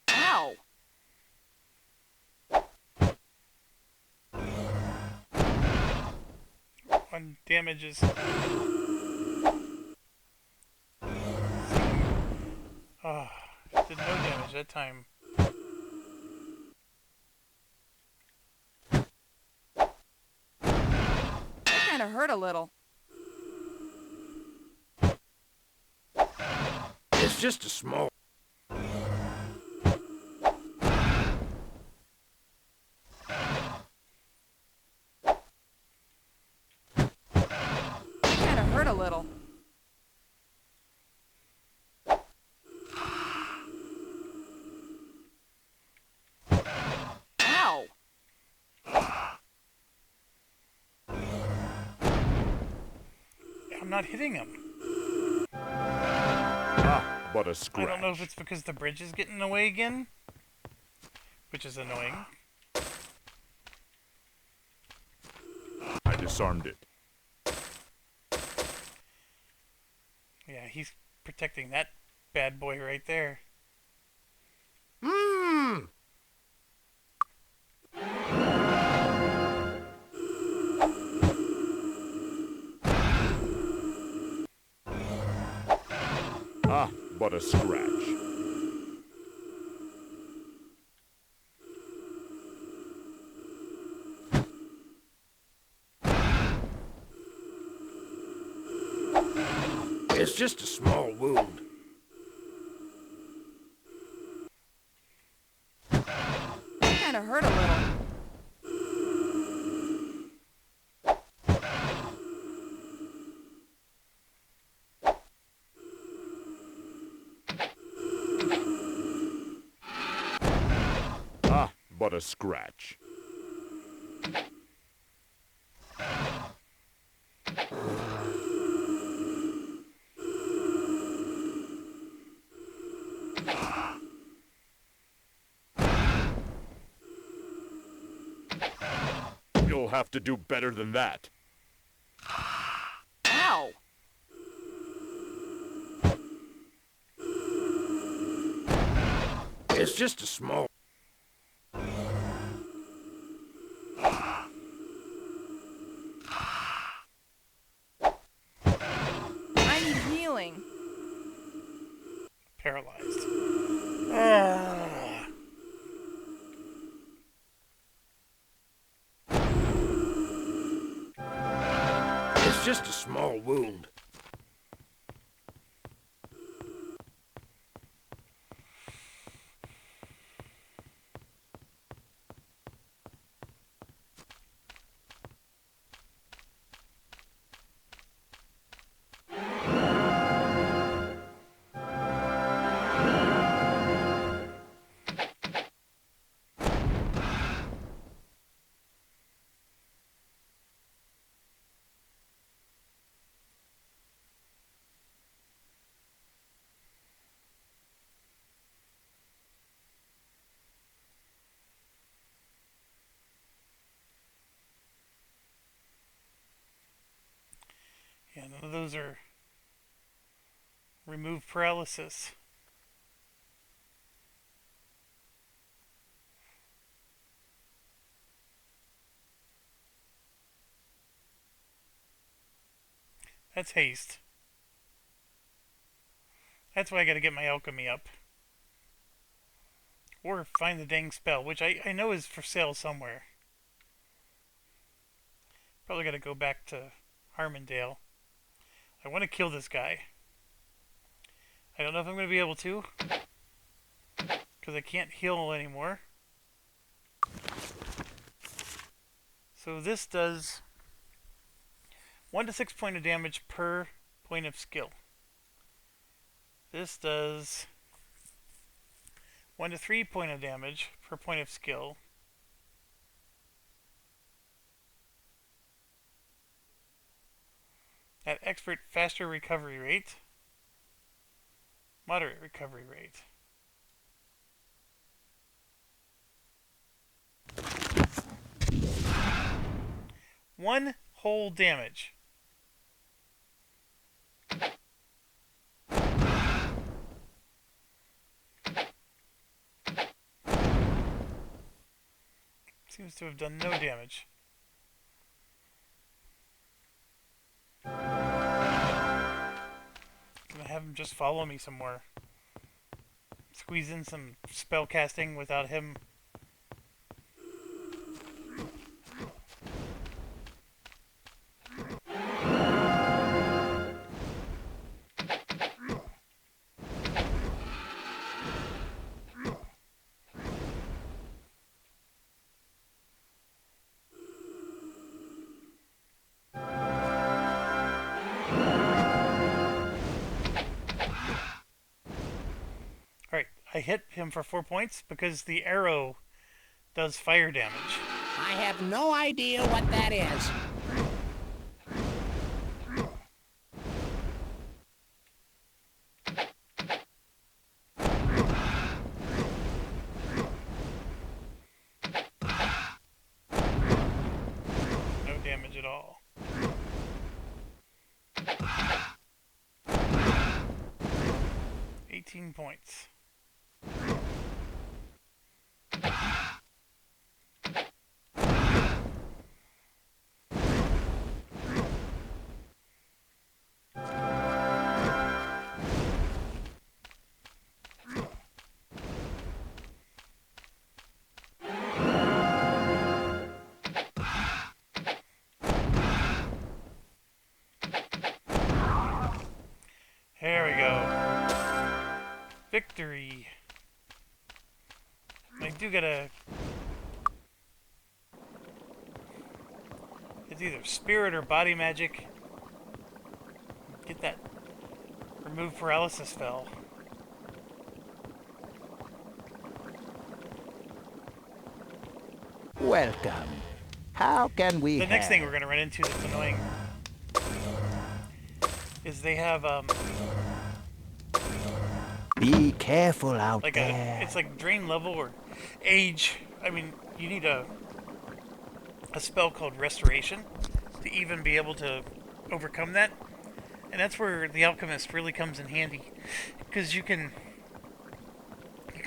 Ow! 1 damages. Oh, did no damage that time. That kind of hurt a little. It's just a small... That kind of hurt a little. Ow! I'm not hitting him. Ah, but a I scratch. don't know if it's because the bridge is getting in the way again, which is annoying. I disarmed it. Yeah, he's protecting that bad boy right there. Mmm! Ah, but a scratch. It's just a small wound. That kind of hurt a little. Ah, but a scratch. You'll have to do better than that. Ow! It's just a small... I need healing. Paralyzed. Ah. It's just a small wound. Yeah, none of those are remove paralysis. That's haste. That's why I gotta get my alchemy up. Or find the dang spell, which I know is for sale somewhere. Probably gotta go back to Harmondale. I want to kill this guy. I don't know if I'm going to be able to, because I can't heal anymore. So this does 1 to 6 point of damage per point of skill. This does 1 to 3 point of damage per point of skill. At expert, faster recovery rate. Moderate recovery rate. 1 whole damage. Seems to have done no damage. Gonna have him just follow me some more. Squeeze in some spell casting without him. Alright, I hit him for 4 points because the arrow does fire damage. I have no idea what that is. No damage at all. £18. There we go. Victory. I do gotta... It's either spirit or body magic. Get that remove paralysis spell. Welcome. How can we The help? next thing we're gonna run into that's annoying is they have Be careful out like there. it's like drain level or age. I mean, you need a spell called restoration to even be able to overcome that, and that's where the alchemist really comes in handy, because you can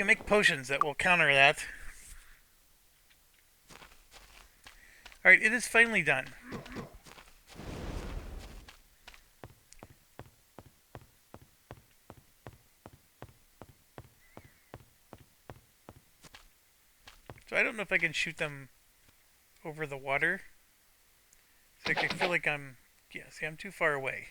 make potions that will counter that. All right, it is finally done. So I don't know if I can shoot them over the water. It's like I feel like I'm... Yeah, see, I'm too far away.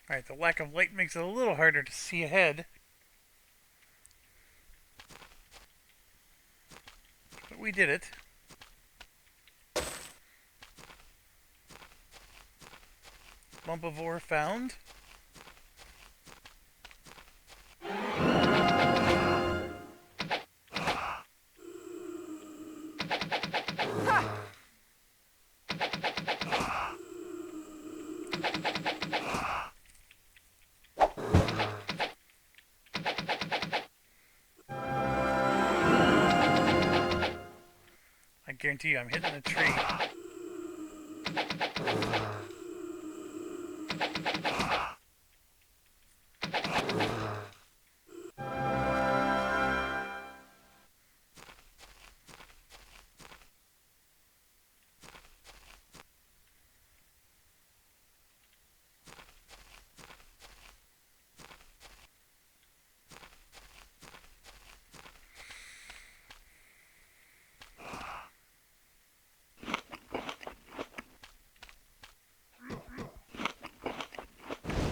Alright, the lack of light makes it a little harder to see ahead. we did it. Lump of ore found. I guarantee you I'm hitting a tree.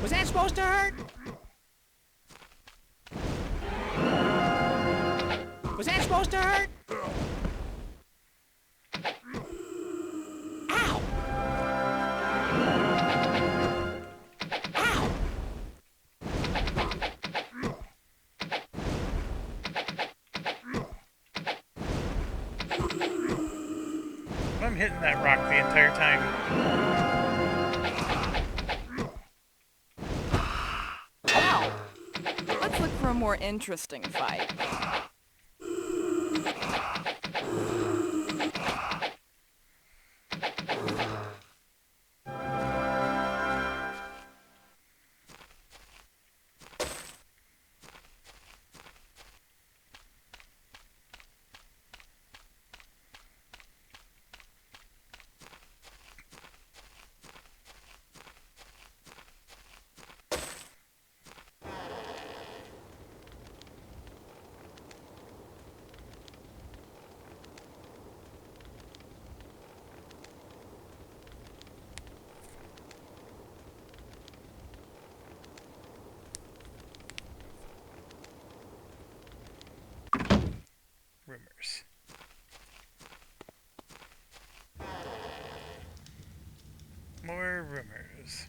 Was that supposed to hurt? Was that supposed to hurt? Ow! Ow! I'm hitting that rock the entire time. Ow! Let's look for a more interesting fight. Rumors. More rumors.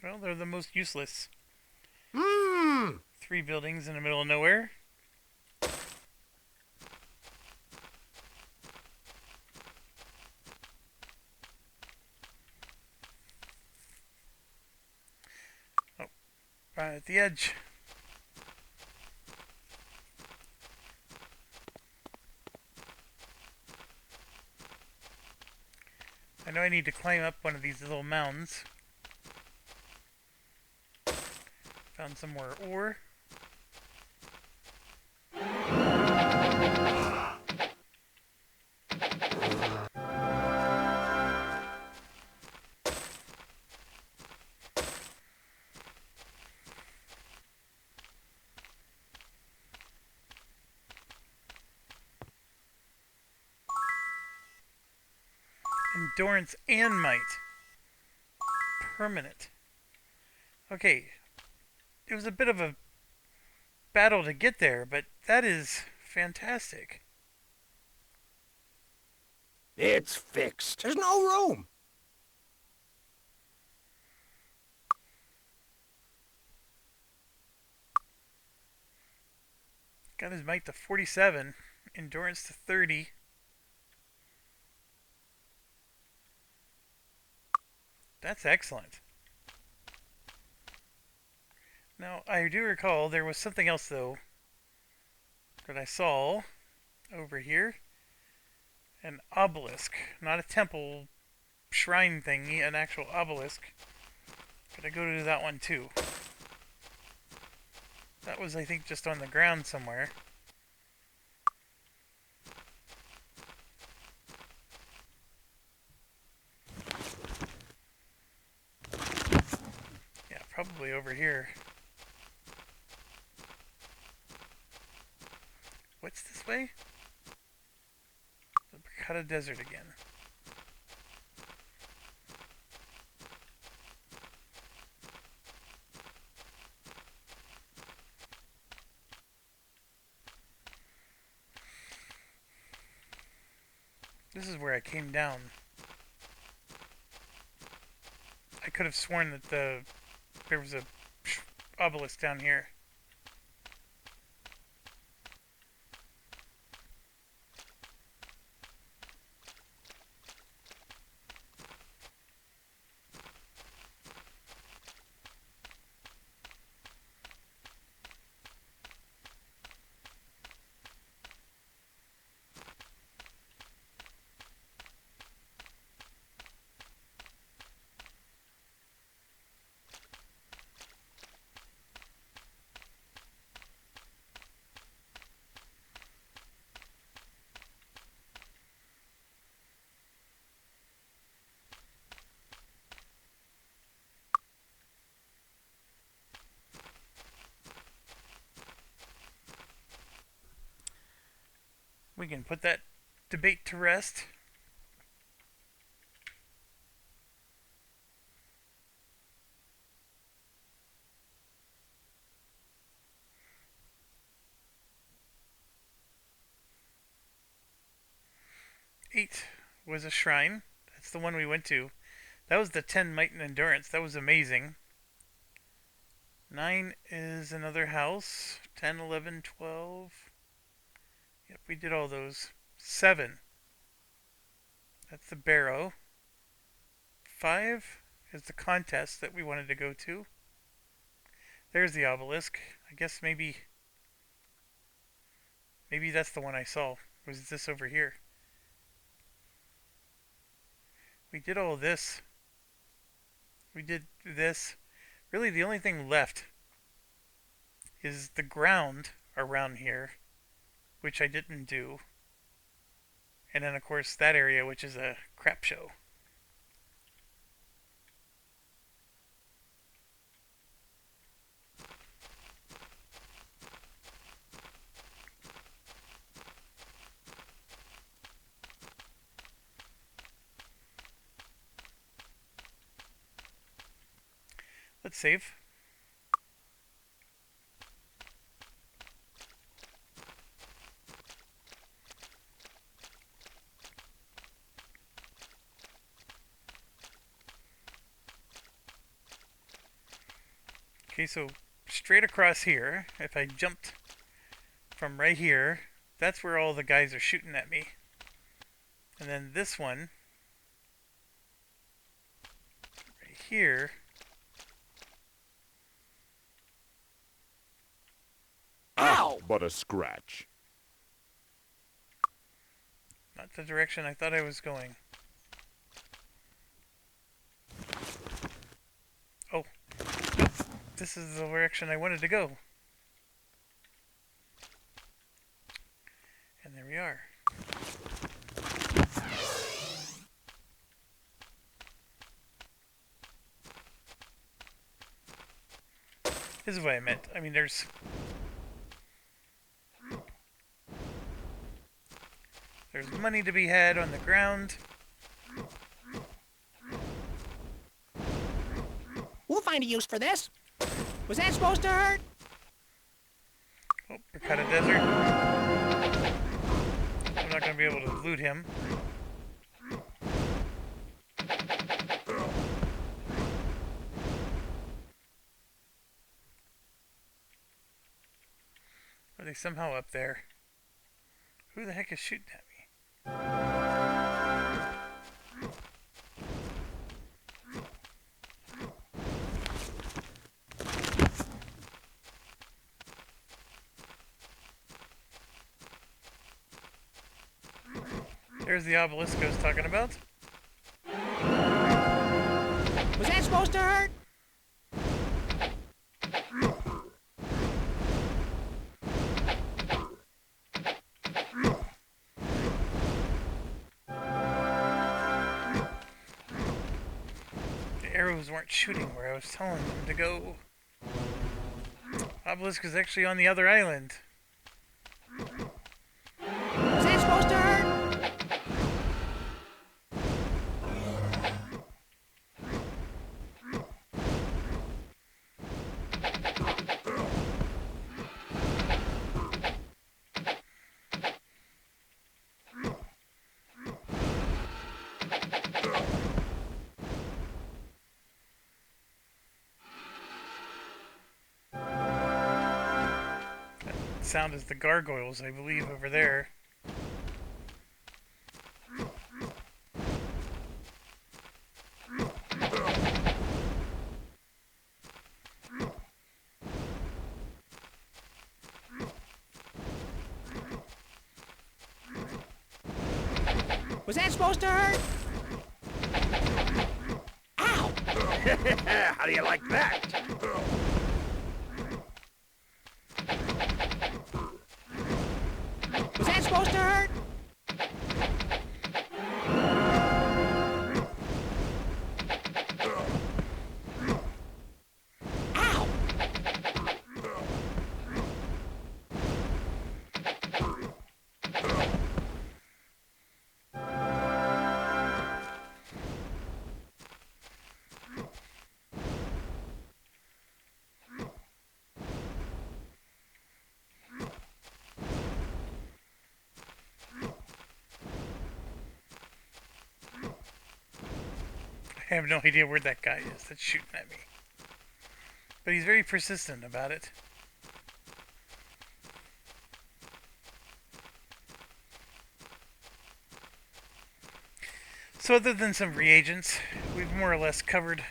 Well, they're the most useless. Mmm. 3 buildings in the middle of nowhere. Oh, right at the edge. I know I need to climb up one of these little mounds. Found some more ore. Endurance and might. Permanent. Okay. It was a bit of a battle to get there, but that is fantastic. It's fixed. There's no room. Got his might to 47. Endurance to 30. That's excellent. Now, I do recall there was something else, though, that I saw over here. An obelisk. Not a temple shrine thingy, an actual obelisk. Gotta go to that one, too. That was, I think, just on the ground somewhere. Yeah, probably over here. What what's this way? The Bricata Desert again. This is where I came down. I could have sworn that there was a obelisk down here. We can put that debate to rest. Eight was a shrine. That's the one we went to. That was the 10 might and endurance. That was amazing. 9 is another house. 10, 11, 12. Yep, we did all those. 7. That's the barrow. 5 is the contest that we wanted to go to. There's the obelisk. I guess maybe that's the one I saw. Was this over here? We did all this. We did this. Really, the only thing left is the ground around here, which I didn't do. And then, of course, that area, which is a crap show. Let's save. Okay, so straight across here, if I jumped from right here, that's where all the guys are shooting at me. And then this one, right here, Ah, but a scratch. not the direction I thought I was going. Oh, this is the direction I wanted to go. And there we are. This is what I meant. I mean, there's money to be had on the ground. We'll find a use for this. Was that supposed to hurt? Oh, Bricata Desert. I'm not going to be able to loot him. Are they somehow up there? Who the heck is shooting at me? There's the obelisk I was talking about. Was that supposed to hurt? The arrows weren't shooting where I was telling them to go. Obelisk is actually on the other island. supposed to hurt? Sound is the gargoyles, I believe, over there. Was that supposed to hurt? Ow! How do you like that? Was that supposed to hurt? Ow! I have no idea where that guy is that's shooting at me. But he's very persistent about it. So other than some reagents, we've more or less covered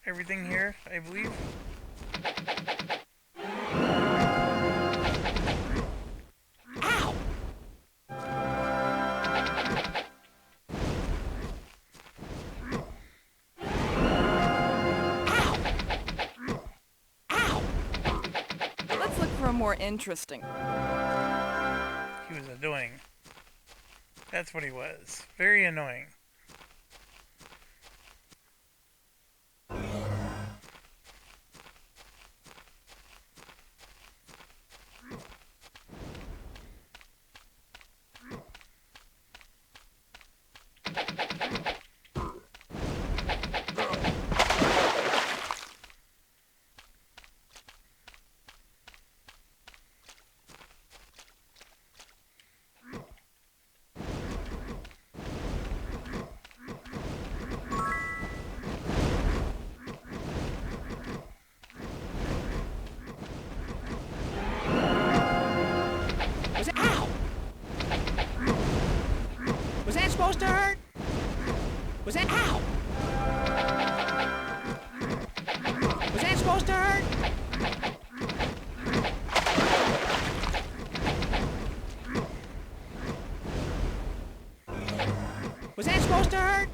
everything here, I believe. Ow! Ow! Let's look for a more interesting. He was annoying. That's what he was. Very annoying. Was it? Ow! Was that supposed to hurt? Was that? Ow! Was that supposed to hurt? Was that supposed to hurt?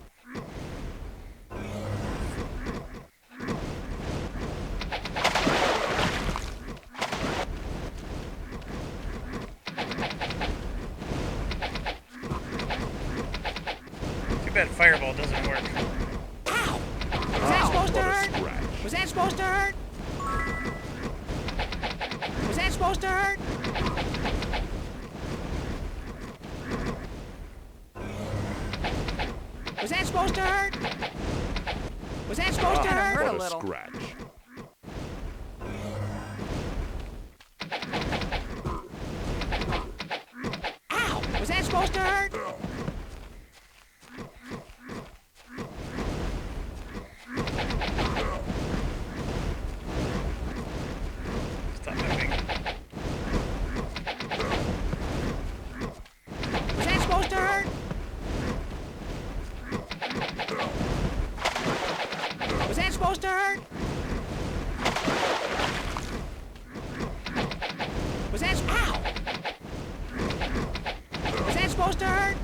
Too bad fireball doesn't work. Ow! Was that supposed to But a hurt? scratch. Was that supposed to hurt? Was that supposed to hurt? Was that supposed to hurt? Was that supposed to hurt? hurt a But a little. scratch. Ow! Was that supposed to hurt? Stop moving. Was that supposed to hurt? Was that supposed to hurt? Was that? Ow! Was that supposed to hurt?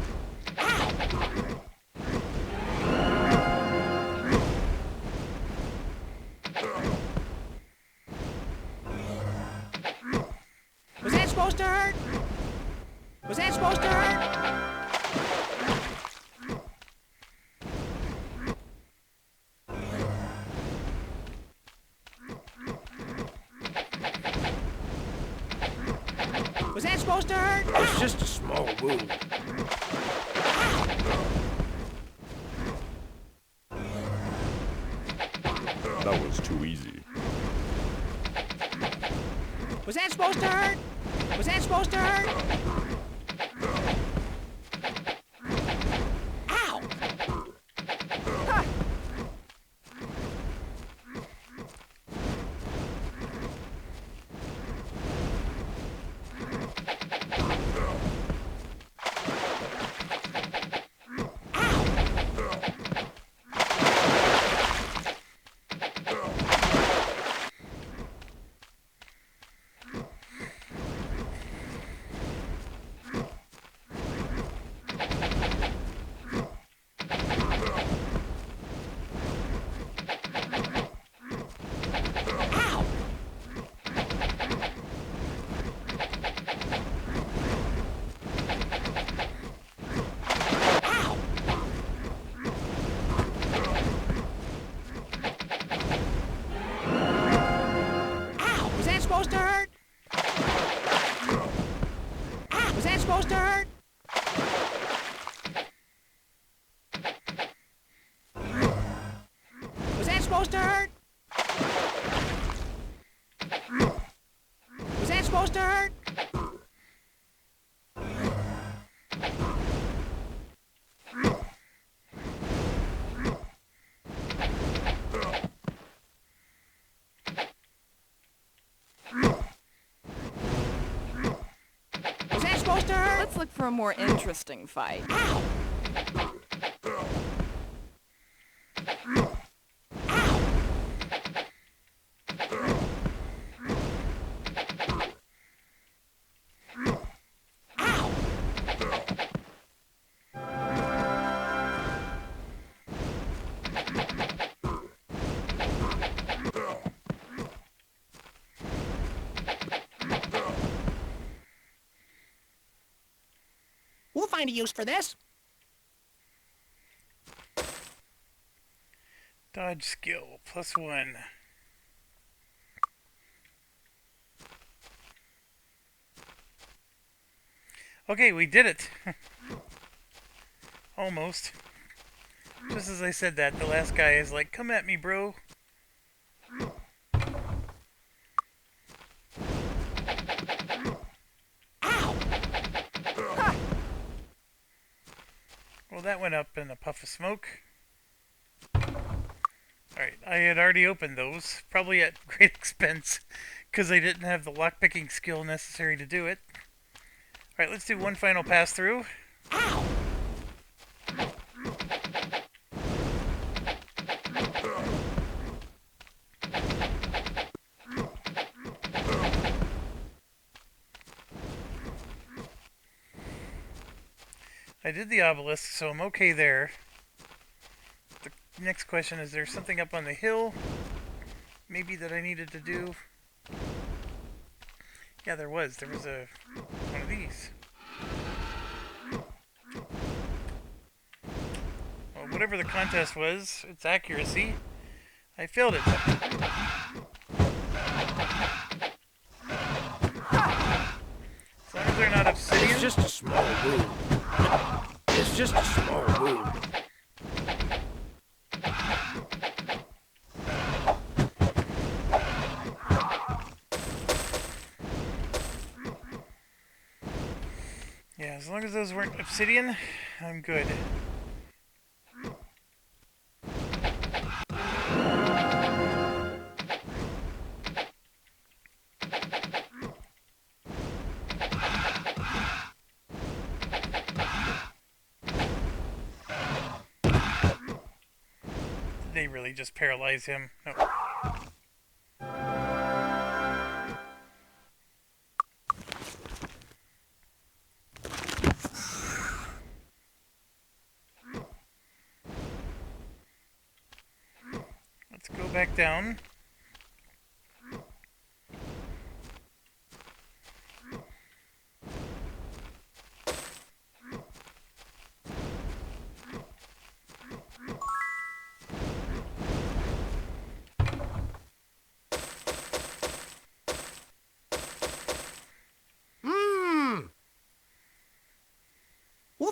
supposed to hurt? It's just a small wound. That was too easy. Was that supposed to hurt? Was that supposed to hurt? Ow! Was that supposed to hurt? Was that supposed to hurt? Was that supposed to hurt? Was that supposed to hurt? Was that supposed to hurt? Let's look for a more interesting fight. We'll find a use for this. Dodge skill, +1. Okay, we did it. Almost. Just as I said that, the last guy is like, come at me, bro. Well, that went up in a puff of smoke. Alright, I had already opened those, probably at great expense, because I didn't have the lockpicking skill necessary to do it. Alright, let's do one final pass through. I did the obelisk, so I'm okay there. The next question is, there something up on the hill? Maybe that I needed to do? Yeah, there was. There was one of these. Well, whatever the contest was, its accuracy, I failed it. As long as they're not obsidian. It's just a small wound. It's just a small wound. Yeah, as long as those weren't obsidian, I'm good. Did they really just paralyze him? No. Let's go back down.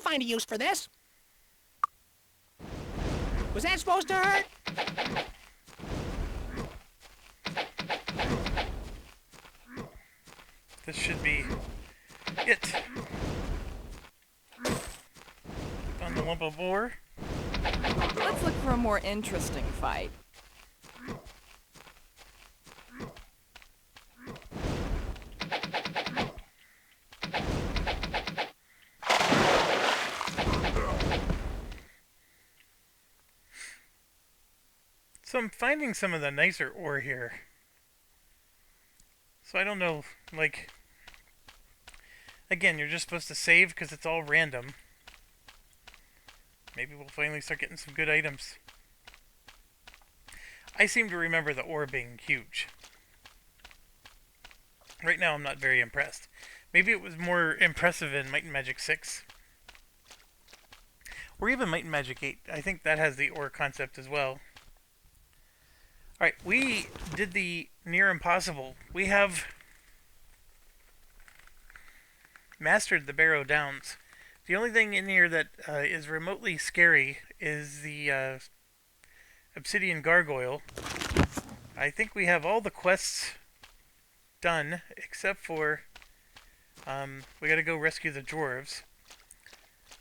find a use for this. Was that supposed to hurt? This should be it. Found the lump of ore. Let's look for a more interesting fight. So I'm finding some of the nicer ore here. So I don't know, like... Again, you're just supposed to save because it's all random. Maybe we'll finally start getting some good items. I seem to remember the ore being huge. Right now I'm not very impressed. Maybe it was more impressive in Might and Magic 6. Or even Might and Magic 8. I think that has the ore concept as well. Alright, we did the near impossible. We have mastered the Barrow Downs. The only thing in here that is remotely scary is the Obsidian Gargoyle. I think we have all the quests done, except for we gotta go rescue the dwarves.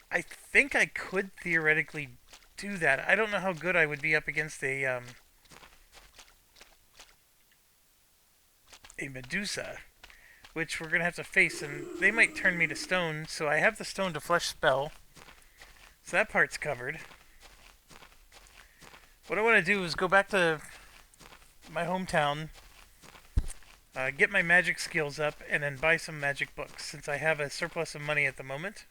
I think I could theoretically do that. I don't know how good I would be up against a Medusa, which we're gonna have to face, and they might turn me to stone, so I have the stone to flesh spell, so that part's covered. What I want to do is go back to my hometown, get my magic skills up, and then buy some magic books, since I have a surplus of money at the moment.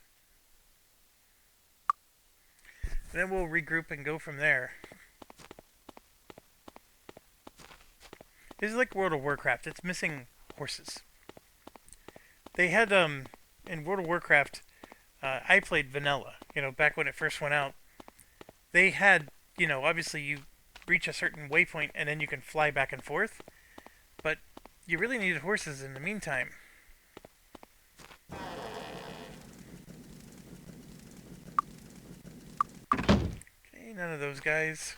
And then we'll regroup and go from there. This is like World of Warcraft. It's missing horses. They had, in World of Warcraft, I played vanilla, back when it first went out. They had, obviously you reach a certain waypoint and then you can fly back and forth. But you really needed horses in the meantime. Okay, none of those guys.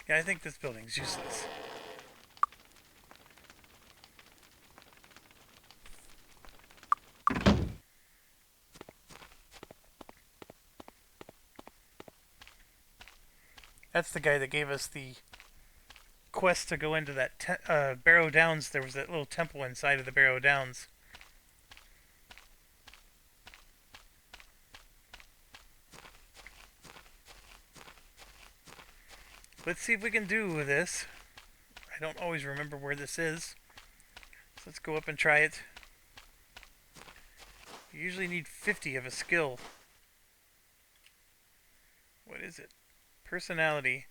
Yeah, I think this building's useless. That's the guy that gave us the quest to go into that Barrow Downs. There was that little temple inside of the Barrow Downs. Let's see if we can do this. I don't always remember where this is. So let's go up and try it. You usually need 50 of a skill. What is it? Personality.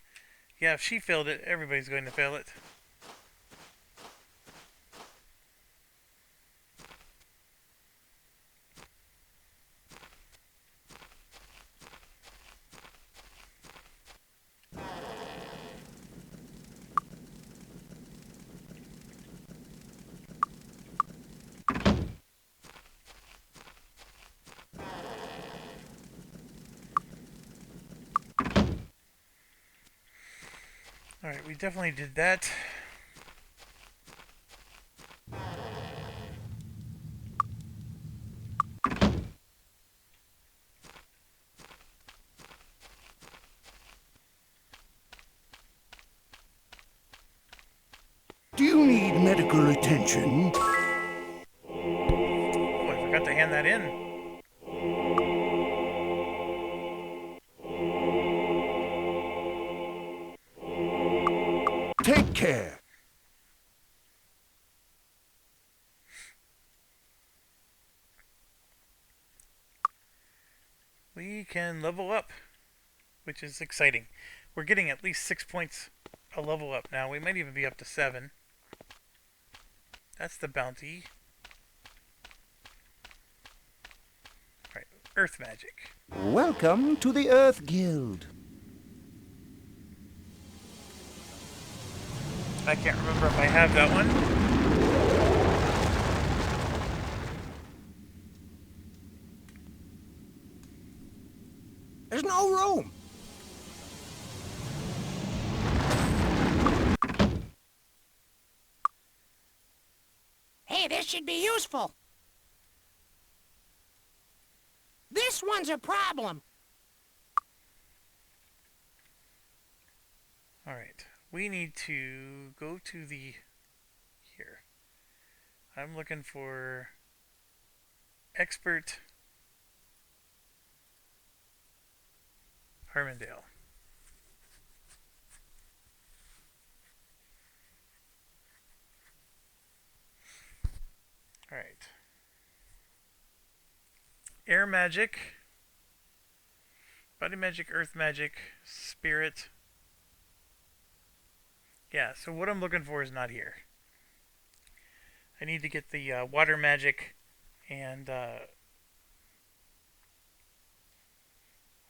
Yeah, if she failed it, everybody's going to fail it. Alright, we definitely did that. Do you need medical attention? Oh, I forgot to hand that in. Take care. we can level up, which is exciting. We're getting at least 6 points a level up now. We might even be up to 7. That's the bounty. Alright, Earth Magic. Welcome to the Earth Guild. I can't remember if I have that one. There's no room. Hey, this should be useful. This one's a problem. Alright, we need to go to the... here. I'm looking for... Expert... Harmondale. Alright. Air Magic. Body Magic, Earth Magic, Spirit. Yeah, so what I'm looking for is not here. I need to get the Water Magic and... well,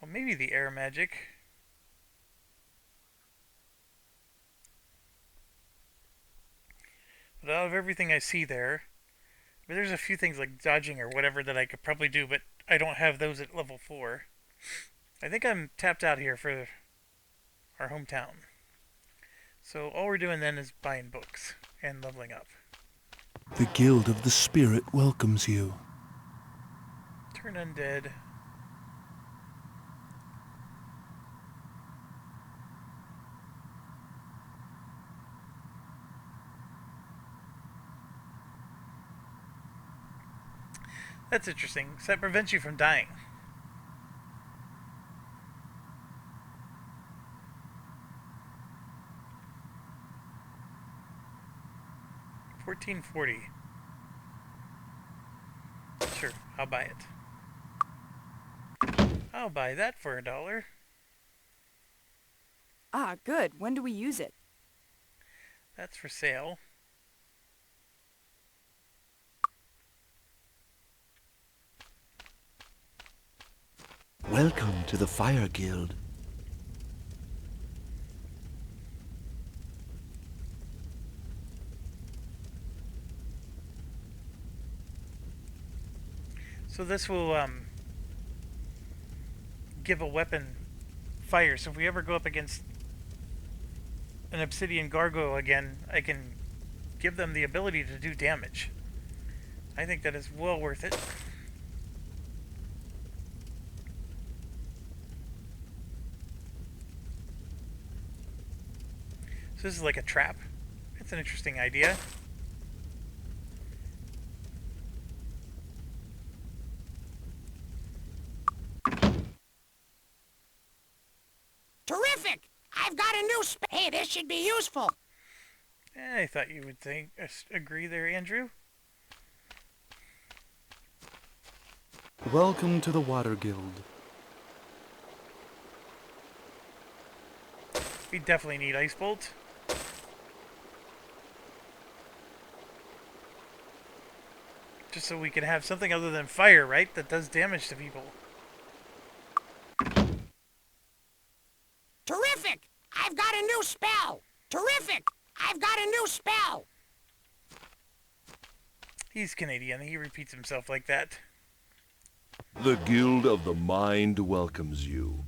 maybe the Air Magic. But out of everything I see there, but there's a few things like dodging or whatever that I could probably do, but I don't have those at level 4. I think I'm tapped out here for our hometown. So all we're doing then is buying books and leveling up. The Guild of the Spirit welcomes you. Turn undead. That's interesting. So that prevents you from dying. $14.40. Sure, I'll buy it. I'll buy that for $1. Ah, good. When do we use it? That's for sale. Welcome to the Fire Guild. So this will give a weapon fire. So if we ever go up against an obsidian gargoyle again, I can give them the ability to do damage. I think that is well worth it. So this is like a trap. It's an interesting idea. Terrific! I've got a new Hey, this should be useful. I thought you would agree there, Andrew. Welcome to the Water Guild. We definitely need Ice Bolt. Just so we can have something other than fire, right? That does damage to people. Terrific! I've got a new spell. Terrific! I've got a new spell. He's Canadian. He repeats himself like that. The Guild of the Mind welcomes you.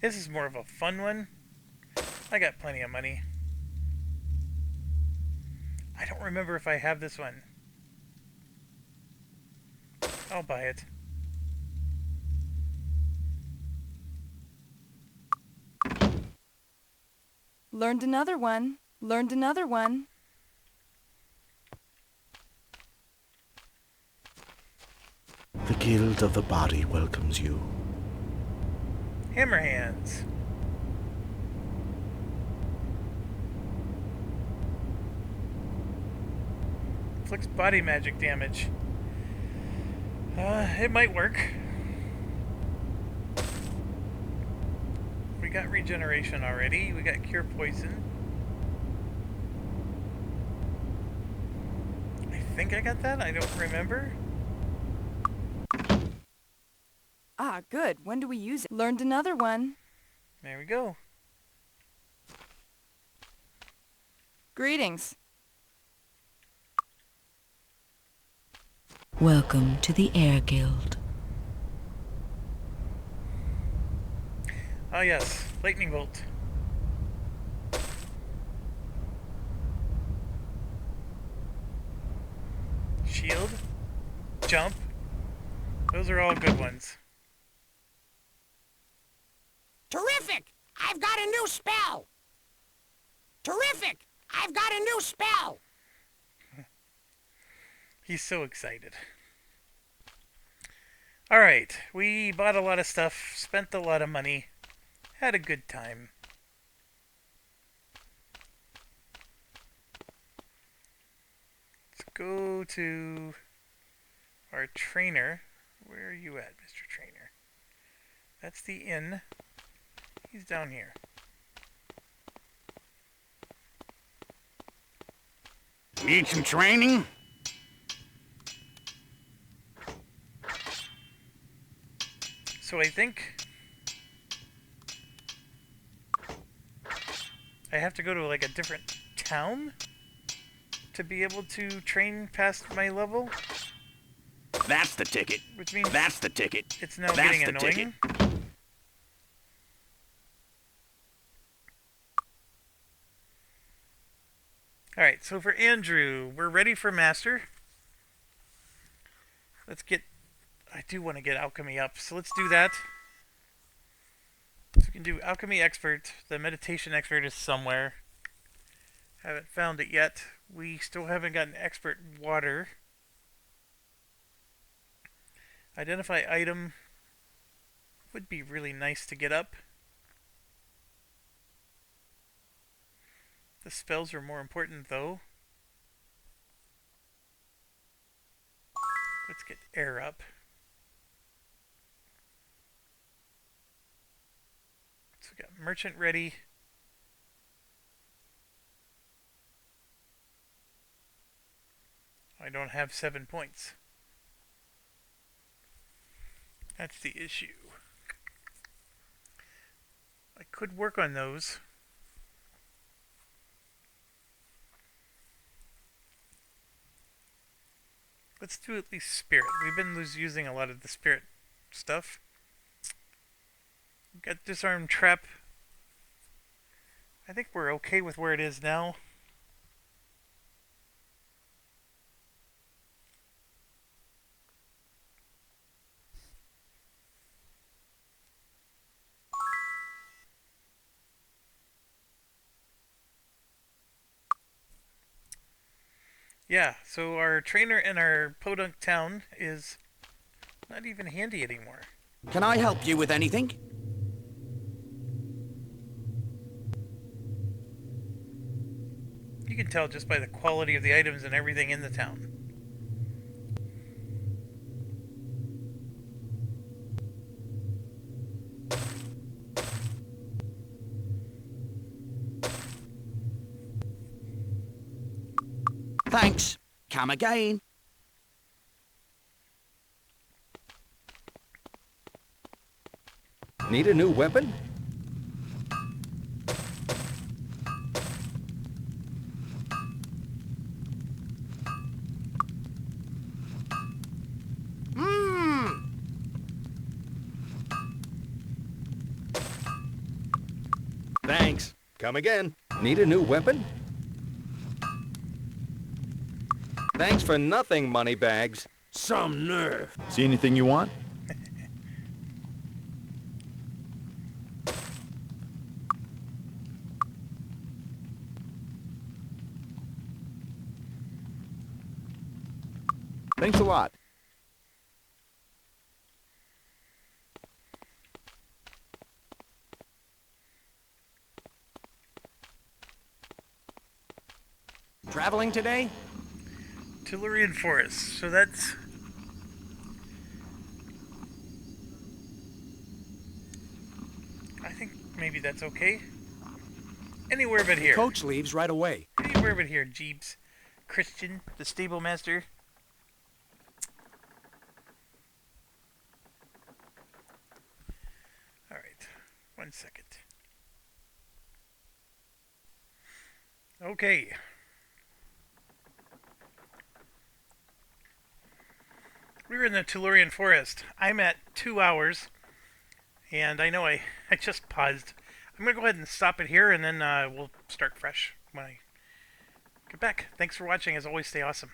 This is more of a fun one. I got plenty of money. I don't remember if I have this one. I'll buy it. Learned another one. Learned another one. The Guild of the Body welcomes you. Hammer hands. Inflicts body magic damage. It might work. We got regeneration already. We got cure poison. I think I got that. I don't remember. Ah, good. When do we use it? Learned another one. There we go. Greetings. Welcome to the Air Guild. Oh yes, lightning bolt. Shield. Jump. Those are all good ones. Terrific! I've got a new spell! Terrific! I've got a new spell! He's so excited. Alright, we bought a lot of stuff, spent a lot of money, had a good time. Let's go to our trainer. Where are you at, Mr. Trainer? That's the inn. He's down here. Need some training? So I think I have to go to like a different town to be able to train past my level, That's the ticket. which means That's the ticket. it's now That's getting the annoying. ticket. Alright, so for Andrew, we're ready for Master. Let's get... I do want to get Alchemy up, so let's do that. So we can do Alchemy Expert. The Meditation Expert is somewhere. Haven't found it yet. We still haven't gotten Expert Water. Identify Item would be really nice to get up. The spells are more important though. Let's get air up. So we got merchant ready. I don't have 7 points. That's the issue. I could work on those. Let's do at least spirit. We've been using a lot of the spirit stuff. We've got disarm trap. I think we're okay with where it is now. Yeah, so our trainer in our podunk town is not even handy anymore. Can I help you with anything? You can tell just by the quality of the items and everything in the town. Thanks. Come again. Need a new weapon? Thanks. Come again. Need a new weapon? Thanks for nothing, moneybags. Some nerve. See anything you want? Thanks a lot. Traveling today? Tillurian Forest. So that's maybe that's okay. Anywhere but here. Coach leaves right away. Anywhere but here, Jeeps. Christian, the stable master. Alright, 1 second. Okay. We're in the Tellurian Forest. I'm at 2 hours, and I know I just paused. I'm going to go ahead and stop it here, and then we'll start fresh when I get back. Thanks for watching. As always, stay awesome.